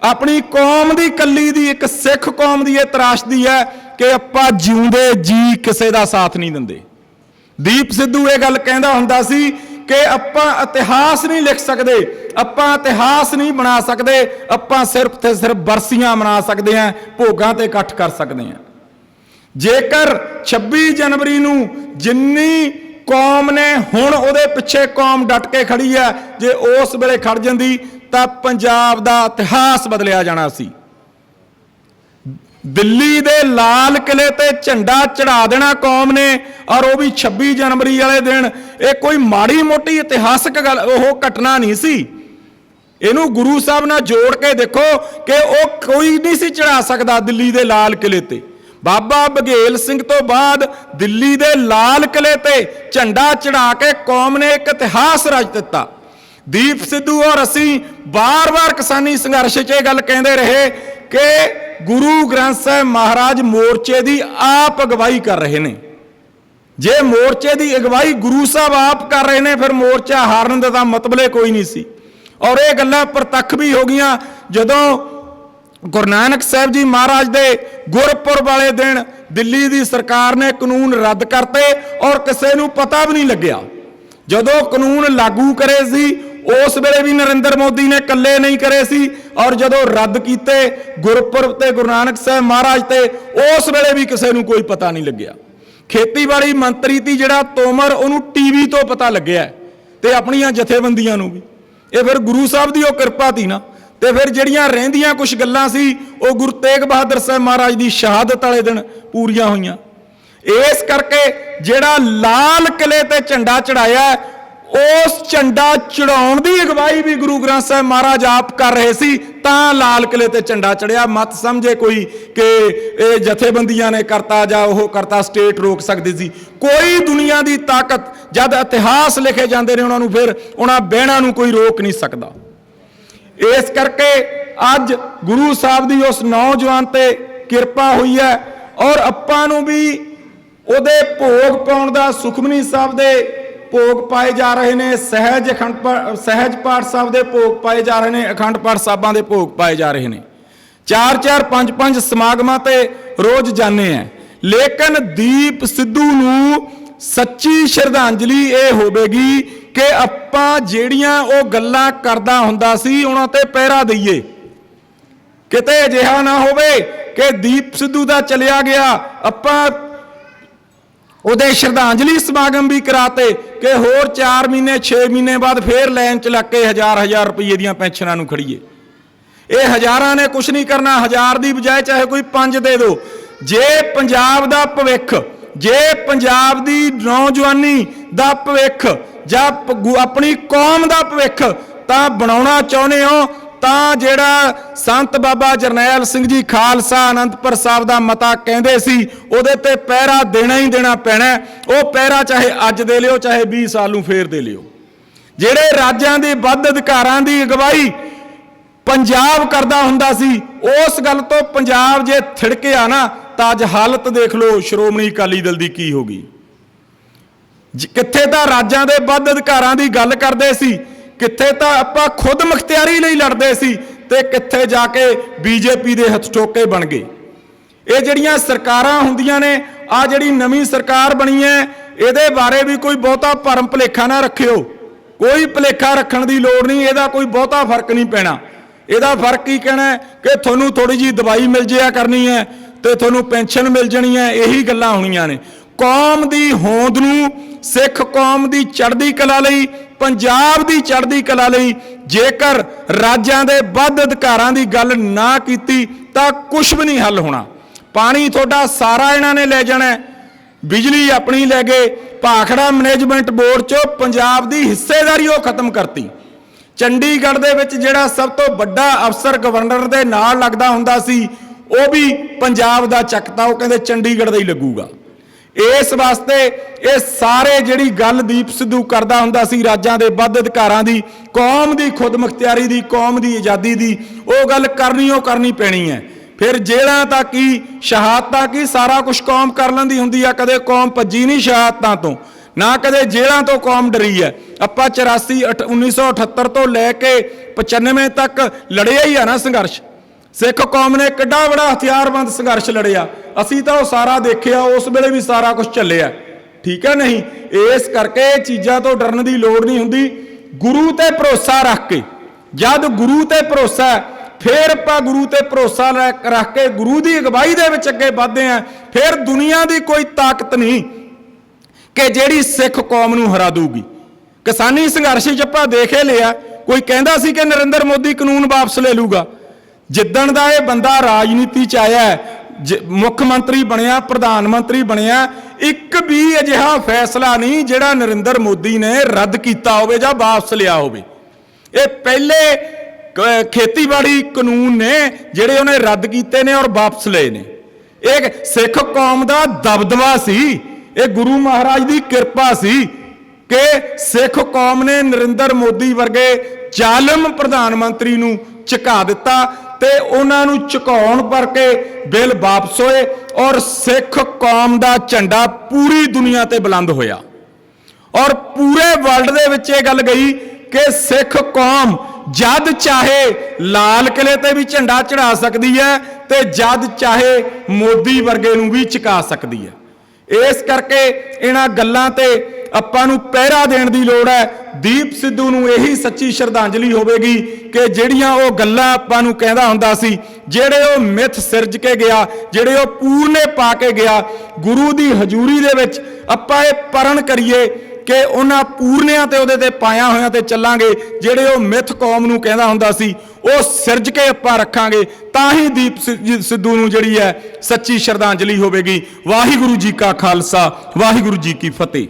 ਆਪਣੀ ਕੌਮ ਦੀ ਕੱਲੀ ਦੀ, ਇੱਕ ਸਿੱਖ ਕੌਮ ਦੀ ਇਹ ਤਰਾਸ਼ਦੀ ਹੈ ਕਿ ਆਪਾਂ ਜਿਉਂਦੇ ਜੀ ਕਿਸੇ ਦਾ ਸਾਥ ਨਹੀਂ ਦਿੰਦੇ। ਦੀਪ ਸਿੱਧੂ ਇਹ ਗੱਲ ਕਹਿੰਦਾ ਹੁੰਦਾ ਸੀ ਕਿ ਆਪਾਂ ਇਤਿਹਾਸ ਨਹੀਂ ਲਿਖ ਸਕਦੇ, ਆਪਾਂ ਇਤਿਹਾਸ ਨਹੀਂ ਬਣਾ ਸਕਦੇ, ਆਪਾਂ ਸਿਰਫ ਤੇ ਸਿਰਫ ਬਰਸੀਆਂ ਮਨਾ ਸਕਦੇ ਹਾਂ, ਭੋਗਾਂ ਤੇ ਇਕੱਠ ਕਰ ਸਕਦੇ ਹਾਂ। ਜੇਕਰ 26 ਜਨਵਰੀ ਨੂੰ ਜਿੰਨੀ ਕੌਮ ਨੇ ਹੁਣ ਉਹਦੇ ਪਿੱਛੇ ਕੌਮ ਡਟ ਕੇ ਖੜੀ ਹੈ, ਜੇ ਉਸ ਵੇਲੇ ਖੜ ਜਾਂਦੀ ਤਾਂ ਪੰਜਾਬ ਦਾ ਇਤਿਹਾਸ ਬਦਲਿਆ ਜਾਣਾ ਸੀ। ਦਿੱਲੀ ਦੇ ਲਾਲ ਕਿਲੇ ਤੇ ਝੰਡਾ ਚੜਾ ਦੇਣਾ ਕੌਮ ਨੇ, ਔਰ ਉਹ ਵੀ 26 ਜਨਵਰੀ ਵਾਲੇ ਦਿਨ। ਇਹ ਕੋਈ ਮਾੜੀ ਮੋਟੀ ਇਤਿਹਾਸਕ ਗੱਲ, ਉਹ ਘਟਨਾ ਨਹੀਂ ਸੀ। ਇਹਨੂੰ ਗੁਰੂ ਸਾਹਿਬ ਨਾਲ ਜੋੜ ਕੇ ਦੇਖੋ ਕਿ ਉਹ ਕੋਈ ਨਹੀਂ ਸੀ ਚੜਾ ਸਕਦਾ ਦਿੱਲੀ ਦੇ ਲਾਲ ਕਿਲੇ ਤੇ। ਬਾਬਾ ਬਘੇਲ ਸਿੰਘ ਤੋਂ ਬਾਅਦ ਦਿੱਲੀ ਦੇ ਲਾਲ ਕਿਲੇ ਤੇ ਝੰਡਾ ਚੜਾ ਕੇ ਕੌਮ ਨੇ ਇੱਕ ਇਤਿਹਾਸ ਰਚ ਦਿੱਤਾ। ਦੀਪ ਸਿੱਧੂ ਔਰ ਅਸੀਂ ਬਾਰ-ਬਾਰ ਕਿਸਾਨੀ ਸੰਘਰਸ਼ 'ਚ ਇਹ ਗੱਲ ਕਹਿੰਦੇ ਰਹੇ ਕਿ ਗੁਰੂ ਗ੍ਰੰਥ ਸਾਹਿਬ ਮਹਾਰਾਜ ਮੋਰਚੇ ਦੀ ਆਪ ਅਗਵਾਈ ਕਰ ਰਹੇ ਨੇ। ਜੇ ਮੋਰਚੇ ਦੀ ਅਗਵਾਈ ਗੁਰੂ ਸਾਹਿਬ ਆਪ ਕਰ ਰਹੇ ਨੇ, ਫਿਰ ਮੋਰਚਾ ਹਾਰਨ ਦਾ ਤਾਂ ਮਤਲਬ ਕੋਈ ਨਹੀਂ ਸੀ। ਔਰ ਇਹ ਗੱਲਾਂ ਪ੍ਰਤੱਖ ਵੀ ਹੋ ਗਈਆਂ ਜਦੋਂ ਗੁਰੂ ਨਾਨਕ ਸਾਹਿਬ ਜੀ ਮਹਾਰਾਜ ਦੇ ਗੁਰਪੁਰਬ ਵਾਲੇ ਦਿਨ ਦਿੱਲੀ ਦੀ ਸਰਕਾਰ ਨੇ ਕਾਨੂੰਨ ਰੱਦ ਕਰਤੇ, ਔਰ ਕਿਸੇ ਨੂੰ ਪਤਾ ਵੀ ਨਹੀਂ ਲੱਗਿਆ। ਜਦੋਂ ਕਾਨੂੰਨ ਲਾਗੂ ਕਰੇ ਸੀ ਉਸ ਵੇਲੇ ਵੀ ਨਰਿੰਦਰ ਮੋਦੀ ਨੇ ਇਕੱਲੇ ਨਹੀਂ ਕਰੇ ਸੀ, ਔਰ ਜਦੋਂ ਰੱਦ ਕੀਤੇ ਗੁਰਪੁਰਬ ਤੇ ਗੁਰੂ ਨਾਨਕ ਸਾਹਿਬ ਮਹਾਰਾਜ ਤੇ, ਉਸ ਵੇਲੇ ਵੀ ਕਿਸੇ ਨੂੰ ਕੋਈ ਪਤਾ ਨਹੀਂ ਲੱਗਿਆ। ਖੇਤੀਬਾੜੀ ਮੰਤਰੀ ਤੀ ਜਿਹੜਾ ਤੋਮਰ, ਉਹਨੂੰ ਟੀਵੀ ਤੋਂ ਪਤਾ ਲੱਗਿਆ, ਤੇ ਆਪਣੀਆਂ ਜਥੇਬੰਦੀਆਂ ਨੂੰ ਵੀ। ਇਹ ਫਿਰ ਗੁਰੂ ਸਾਹਿਬ ਦੀ ਉਹ ਕਿਰਪਾ ਤੀ ਨਾ। ਤੇ ਫਿਰ ਜਿਹੜੀਆਂ ਰਹਿੰਦੀਆਂ ਕੁਝ ਗੱਲਾਂ ਸੀ ਉਹ ਗੁਰੂ ਤੇਗ ਬਹਾਦਰ ਸਾਹਿਬ ਮਹਾਰਾਜ ਦੀ ਸ਼ਹਾਦਤ ਵਾਲੇ ਦਿਨ ਪੂਰੀਆਂ ਹੋਈਆਂ। ਇਸ ਕਰਕੇ ਜਿਹੜਾ ਲਾਲ ਕਿਲੇ ਤੇ ਝੰਡਾ ਚੜਾਇਆ, ਉਸ ਝੰਡਾ ਚੜਾਉਣ ਦੀ ਅਗਵਾਈ ਵੀ ਗੁਰੂ ਗ੍ਰੰਥ ਸਾਹਿਬ ਮਹਾਰਾਜ ਆਪ ਕਰ ਰਹੇ ਸੀ, ਤਾਂ ਲਾਲ ਕਿਲੇ ਤੇ ਝੰਡਾ ਚੜਿਆ। ਮਤ ਸਮਝੇ ਕੋਈ ਕਿ ਇਹ ਜਥੇਬੰਦੀਆਂ ਨੇ ਕਰਤਾ ਜਾਂ ਉਹ ਕਰਤਾ, ਸਟੇਟ ਰੋਕ ਸਕਦੀ ਸੀ। ਕੋਈ ਦੁਨੀਆ ਦੀ ਤਾਕਤ, ਜਦ ਇਤਿਹਾਸ ਲਿਖੇ ਜਾਂਦੇ ਨੇ ਉਹਨਾਂ ਨੂੰ, ਫਿਰ ਉਹਨਾਂ ਬਹਿਣਾ ਨੂੰ ਕੋਈ ਰੋਕ ਨਹੀਂ ਸਕਦਾ। ਇਸ ਕਰਕੇ ਅੱਜ ਗੁਰੂ ਸਾਹਿਬ ਦੀ ਉਸ ਨੌਜਵਾਨ ਤੇ ਕਿਰਪਾ ਹੋਈ ਹੈ, ਔਰ ਆਪਾਂ ਨੂੰ ਵੀ ਉਹਦੇ ਭੋਗ ਪਾਉਣ ਦਾ, ਸੁਖਮਨੀ ਸਾਹਿਬ ਦੇ ਭੋਗ ਪਾਏ ਜਾ ਰਹੇ ਨੇ, ਸਹਿਜ ਪਾਠ ਸਾਹਿਬ ਦੇ ਭੋਗ ਪਾਏ ਜਾ ਰਹੇ ਨੇ, ਅਖੰਡ ਪਾਠ ਸਾਹਿਬਾਂ ਦੇ ਭੋਗ ਪਾਏ ਜਾ ਰਹੇ ਨੇ। 4-4 5-5 ਸਮਾਗਮਾਂ ਤੇ ਰੋਜ਼ ਜਾਂਦੇ ਆ। ਲੇਕਿਨ ਦੀਪ ਸਿੱਧੂ ਨੂੰ ਸੱਚੀ ਸ਼ਰਧਾਂਜਲੀ ਇਹ ਹੋਵੇਗੀ ਕਿ ਆਪਾਂ ਜਿਹੜੀਆਂ ਉਹ ਗੱਲਾਂ ਕਰਦਾ ਹੁੰਦਾ ਸੀ ਉਹਨਾਂ ਤੇ ਪਹਿਰਾ ਦਈਏ। ਕਿਤੇ ਅਜਿਹਾ ਨਾ ਹੋਵੇ ਕਿ ਦੀਪ ਸਿੱਧੂ ਦਾ ਚਲਿਆ ਗਿਆ, ਆਪਾਂ ਉਹਦੇ ਸ਼ਰਧਾਂਜਲੀ ਸਮਾਗਮ ਵੀ ਕਰਾਤੇ ਕਿ ਹੋਰ 4 ਮਹੀਨੇ 6 ਮਹੀਨੇ ਬਾਅਦ ਫੇਰ ਲਾਈਨ 'ਚ ਲੱਗ ਕੇ 1000 ਰੁਪਏ ਦੀਆਂ ਪੈਨਸ਼ਨਾਂ ਨੂੰ ਖੜੀਏ। ਇਹ ਹਜ਼ਾਰਾਂ ਨੇ ਕੁਝ ਨਹੀਂ ਕਰਨਾ, 1000 ਦੀ ਬਜਾਏ ਚਾਹੇ ਕੋਈ 5 ਦੇ ਦਿਓ। ਜੇ ਪੰਜਾਬ ਦਾ ਭਵਿੱਖ, ਜੇ ਪੰਜਾਬ ਦੀ ਨੌਜਵਾਨੀ ਦਾ ਭਵਿੱਖ ਜਾਂ ਆਪਣੀ ਕੌਮ ਦਾ ਭਵਿੱਖ ਤਾਂ ਬਣਾਉਣਾ ਚਾਹੁੰਦੇ ਹੋ, ਤਾਂ ਜਿਹੜਾ ਸੰਤ ਬਾਬਾ ਜਰਨੈਲ ਸਿੰਘ ਜੀ ਖਾਲਸਾ ਆਨੰਦਪੁਰ ਸਾਹਿਬ ਦਾ ਮਤਾ ਕਹਿੰਦੇ ਸੀ, ਉਹਦੇ ਤੇ ਪਹਿਰਾ ਦੇਣਾ ਹੀ ਦੇਣਾ ਪੈਣਾ। ਉਹ ਪਹਿਰਾ ਚਾਹੇ ਅੱਜ ਦੇ ਲਿਓ, ਚਾਹੇ 20 ਸਾਲ ਨੂੰ ਫੇਰ ਦੇ ਲਿਓ। ਜਿਹੜੇ ਰਾਜਾਂ ਦੇ ਵੱਧ ਅਧਿਕਾਰਾਂ ਦੀ ਅਗਵਾਈ ਪੰਜਾਬ ਕਰਦਾ ਹੁੰਦਾ ਸੀ, ਉਸ ਗੱਲ ਤੋਂ ਪੰਜਾਬ ਜੇ ਥਿੜਕਿਆ ਨਾ ਤਾਂ ਅੱਜ ਹਾਲਤ ਦੇਖ ਲਓ ਸ਼੍ਰੋਮਣੀ ਅਕਾਲੀ ਦਲ ਦੀ ਕੀ ਹੋ ਗਈ। ਕਿੱਥੇ ਤਾਂ ਰਾਜਾਂ ਦੇ ਵੱਧ ਅਧਿਕਾਰਾਂ ਦੀ ਗੱਲ ਕਰਦੇ ਸੀ, ਕਿੱਥੇ ਤਾਂ ਆਪਾਂ ਖੁਦ ਮੁਖਤਿਆਰੀ ਲਈ ਲੜਦੇ ਸੀ, ਤੇ ਕਿੱਥੇ ਜਾ ਕੇ ਬੀਜੇਪੀ ਦੇ ਹੱਥ-ਠੋਕੇ ਬਣ ਗਏ। ਇਹ ਜਿਹੜੀਆਂ ਸਰਕਾਰਾਂ ਹੁੰਦੀਆਂ ਨੇ, ਆ ਜਿਹੜੀ ਨਵੀਂ ਸਰਕਾਰ ਬਣੀ ਹੈ, ਇਹਦੇ ਬਾਰੇ ਵੀ ਕੋਈ ਬਹੁਤਾ ਭਰਮ ਭੁਲੇਖਾ ਨਾ ਰੱਖਿਓ। ਕੋਈ ਭੁਲੇਖਾ ਰੱਖਣ ਦੀ ਲੋੜ ਨਹੀਂ, ਇਹਦਾ ਕੋਈ ਬਹੁਤਾ ਫਰਕ ਨਹੀਂ ਪੈਣਾ। ਇਹਦਾ ਫਰਕ ਕੀ ਕਹਿਣਾ ਕਿ ਤੁਹਾਨੂੰ ਥੋੜੀ ਜੀ ਦਵਾਈ ਮਿਲ ਜਿਆ ਕਰਨੀ ਹੈ ਤੇ ਤੁਹਾਨੂੰ ਪੈਨਸ਼ਨ ਮਿਲ ਜਾਣੀ ਹੈ, ਇਹੀ ਗੱਲਾਂ ਹੋਣੀਆਂ ਨੇ। ਕੌਮ ਦੀ ਹੋਂਦ ਨੂੰ, ਸਿੱਖ ਕੌਮ ਦੀ ਚੜ੍ਹਦੀ ਕਲਾ ਲਈ, ਪੰਜਾਬ ਦੀ ਚੜ੍ਹਦੀ ਕਲਾ ਲਈ ਜੇਕਰ ਰਾਜਾਂ ਦੇ ਵੱਧ ਅਧਿਕਾਰਾਂ ਦੀ ਗੱਲ ਨਾ ਕੀਤੀ ਤਾਂ ਕੁਝ ਵੀ ਨਹੀਂ ਹੱਲ ਹੋਣਾ। ਪਾਣੀ ਤੁਹਾਡਾ ਸਾਰਾ ਇਹਨਾਂ ਨੇ ਲੈ ਜਾਣਾ, ਬਿਜਲੀ ਆਪਣੀ ਲੈ ਗਏ, ਭਾਖੜਾ ਮੈਨੇਜਮੈਂਟ ਬੋਰਡ 'ਚੋਂ ਪੰਜਾਬ ਦੀ ਹਿੱਸੇਦਾਰੀ ਉਹ ਖਤਮ ਕਰਤੀ। ਚੰਡੀਗੜ੍ਹ ਦੇ ਵਿੱਚ ਜਿਹੜਾ ਸਭ ਤੋਂ ਵੱਡਾ ਅਫਸਰ ਗਵਰਨਰ ਦੇ ਨਾਲ ਲੱਗਦਾ ਹੁੰਦਾ ਸੀ, ਉਹ ਵੀ ਪੰਜਾਬ ਦਾ ਚੱਕਤਾ, ਉਹ ਕਹਿੰਦੇ ਚੰਡੀਗੜ੍ਹ ਦਾ ਹੀ ਲੱਗੂਗਾ। ਇਸ ਵਾਸਤੇ ਇਹ ਸਾਰੇ ਜਿਹੜੀ ਗੱਲ ਦੀਪ ਸਿੱਧੂ ਕਰਦਾ ਹੁੰਦਾ ਸੀ ਰਾਜਾਂ ਦੇ ਵੱਧ ਅਧਿਕਾਰਾਂ ਦੀ, ਕੌਮ ਦੀ ਖੁਦਮੁਖਤਿਆਰੀ ਦੀ, ਕੌਮ ਦੀ ਆਜ਼ਾਦੀ ਦੀ, ਉਹ ਗੱਲ ਕਰਨੀ ਪੈਣੀ ਹੈ। ਫਿਰ ਜੇਲ੍ਹਾਂ ਤਾਂ ਕੀ, ਸ਼ਹਾਦਤਾਂ ਕੀ, ਸਾਰਾ ਕੁਝ ਕੌਮ ਕਰ ਲੈਂਦੀ ਹੁੰਦੀ ਆ। ਕਦੇ ਕੌਮ ਭੱਜੀ ਨਹੀਂ ਸ਼ਹਾਦਤਾਂ ਤੋਂ, ਨਾ ਕਦੇ ਜੇਲ੍ਹਾਂ ਤੋਂ ਕੌਮ ਡਰੀ ਹੈ। ਆਪਾਂ 1978 ਤੋਂ ਲੈ ਕੇ 95 ਤੱਕ ਲੜਿਆ ਹੀ ਆ ਨਾ ਸੰਘਰਸ਼। ਸਿੱਖ ਕੌਮ ਨੇ ਕਿੱਡਾ ਬੜਾ ਹਥਿਆਰਬੰਦ ਸੰਘਰਸ਼ ਲੜਿਆ, ਅਸੀਂ ਤਾਂ ਉਹ ਸਾਰਾ ਦੇਖਿਆ, ਉਸ ਵੇਲੇ ਵੀ ਸਾਰਾ ਕੁਝ ਚੱਲਿਆ, ਠੀਕ ਹੈ ਨਹੀਂ। ਇਸ ਕਰਕੇ ਇਹ ਚੀਜ਼ਾਂ ਤੋਂ ਡਰਨ ਦੀ ਲੋੜ ਨਹੀਂ ਹੁੰਦੀ। ਗੁਰੂ ਤੇ ਭਰੋਸਾ ਰੱਖ ਕੇ, ਜਦ ਗੁਰੂ ਤੇ ਭਰੋਸਾ ਫਿਰ ਆਪਾਂ ਗੁਰੂ ਤੇ ਭਰੋਸਾ ਰੱਖ ਕੇ ਗੁਰੂ ਦੀ ਅਗਵਾਈ ਦੇ ਵਿੱਚ ਅੱਗੇ ਵਧਦੇ ਹਾਂ, ਫਿਰ ਦੁਨੀਆ ਦੀ ਕੋਈ ਤਾਕਤ ਨਹੀਂ ਕਿ ਜਿਹੜੀ ਸਿੱਖ ਕੌਮ ਨੂੰ ਹਰਾ ਦੂਗੀ। ਕਿਸਾਨੀ ਸੰਘਰਸ਼ 'ਚ ਆਪਾਂ ਦੇਖ ਹੀ ਲਿਆ, ਕੋਈ ਕਹਿੰਦਾ ਸੀ ਕਿ ਨਰਿੰਦਰ ਮੋਦੀ ਕਾਨੂੰਨ ਵਾਪਸ ਲੈ ਲੂਗਾ। ਜਿੱਦਣ ਦਾ ਇਹ ਬੰਦਾ ਰਾਜਨੀਤੀ 'ਚ ਆਇਆ, ਮੁੱਖ ਮੰਤਰੀ ਬਣਿਆ, ਪ੍ਰਧਾਨ ਮੰਤਰੀ ਬਣਿਆ, ਇੱਕ ਵੀ ਅਜਿਹਾ ਫੈਸਲਾ ਨਹੀਂ ਜਿਹੜਾ ਨਰਿੰਦਰ ਮੋਦੀ ਨੇ ਰੱਦ ਕੀਤਾ ਹੋਵੇ ਜਾਂ ਵਾਪਸ ਲਿਆ ਹੋਵੇ। ਇਹ ਪਹਿਲੇ ਖੇਤੀਬਾੜੀ ਕਾਨੂੰਨ ਨੇ ਜਿਹੜੇ ਉਹਨੇ ਰੱਦ ਕੀਤੇ ਨੇ ਔਰ ਵਾਪਸ ਲਏ ਨੇ। ਇਹ ਸਿੱਖ ਕੌਮ ਦਾ ਦਬਦਬਾ ਸੀ, ਇਹ ਗੁਰੂ ਮਹਾਰਾਜ ਦੀ ਕਿਰਪਾ ਸੀ ਕਿ ਸਿੱਖ ਕੌਮ ਨੇ ਨਰਿੰਦਰ ਮੋਦੀ ਵਰਗੇ ਜ਼ਾਲਮ ਪ੍ਰਧਾਨ ਮੰਤਰੀ ਨੂੰ ਝੁਕਾ ਦਿੱਤਾ ਤੇ ਉਹਨਾਂ ਨੂੰ ਝੁਕਾਉਣ ਕਰਕੇ ਬਿੱਲ ਵਾਪਸ ਹੋਏ ਔਰ ਸਿੱਖ ਕੌਮ ਦਾ ਝੰਡਾ ਪੂਰੀ ਦੁਨੀਆ ਤੇ ਬੁਲੰਦ ਹੋਇਆ ਔਰ ਪੂਰੇ ਵਰਲਡ ਦੇ ਵਿੱਚ ਇਹ ਗੱਲ ਗਈ ਕਿ ਸਿੱਖ ਕੌਮ ਜਦ ਚਾਹੇ ਲਾਲ ਕਿਲੇ ਤੇ ਵੀ ਝੰਡਾ ਚੜਾ ਸਕਦੀ ਹੈ ਤੇ ਜਦ ਚਾਹੇ ਮੋਦੀ ਵਰਗੇ ਨੂੰ ਵੀ ਝੁਕਾ ਸਕਦੀ ਹੈ। ਇਸ ਕਰਕੇ ਇਹਨਾਂ ਗੱਲਾਂ ਤੇ ਆਪਾਂ ਨੂੰ ਪਹਿਰਾ ਦੇਣ ਦੀ ਲੋੜ ਹੈ। ਦੀਪ ਸਿੱਧੂ ਨੂੰ ਇਹੀ ਸੱਚੀ ਸ਼ਰਧਾਂਜਲੀ ਹੋਵੇਗੀ ਕਿ ਜਿਹੜੀਆਂ ਉਹ ਗੱਲਾਂ ਆਪਾਂ ਨੂੰ ਕਹਿੰਦਾ ਹੁੰਦਾ ਸੀ, ਜਿਹੜੇ ਉਹ ਮਿੱਥ ਸਿਰਜ ਕੇ ਗਿਆ, ਜਿਹੜੇ ਉਹ ਪੂਰਨੇ ਪਾ ਕੇ ਗਿਆ, ਗੁਰੂ ਦੀ ਹਜ਼ੂਰੀ ਦੇ ਵਿੱਚ ਆਪਾਂ ਇਹ ਪਰਨ ਕਰੀਏ ਕਿ ਉਹਨਾਂ ਪੂਰਨਿਆਂ ਤੇ ਉਹਦੇ ਤੇ ਪਾਇਆ ਹੋਇਆਂ ਤੇ ਚੱਲਾਂਗੇ। ਜਿਹੜੇ ਉਹ ਮਿੱਥ ਕੌਮ ਨੂੰ ਕਹਿੰਦਾ ਹੁੰਦਾ ਸੀ ਉਹ ਸਿਰਜ ਕੇ ਆਪਾਂ ਰੱਖਾਂਗੇ, ਤਾਂ ਹੀ ਦੀਪ ਸਿੱਧੂ ਨੂੰ ਜਿਹੜੀ ਹੈ ਸੱਚੀ ਸ਼ਰਧਾਂਜਲੀ ਹੋਵੇਗੀ। ਵਾਹਿਗੁਰੂ ਜੀ ਕਾ ਖਾਲਸਾ, ਵਾਹਿਗੁਰੂ ਜੀ ਕੀ ਫਤਿਹ।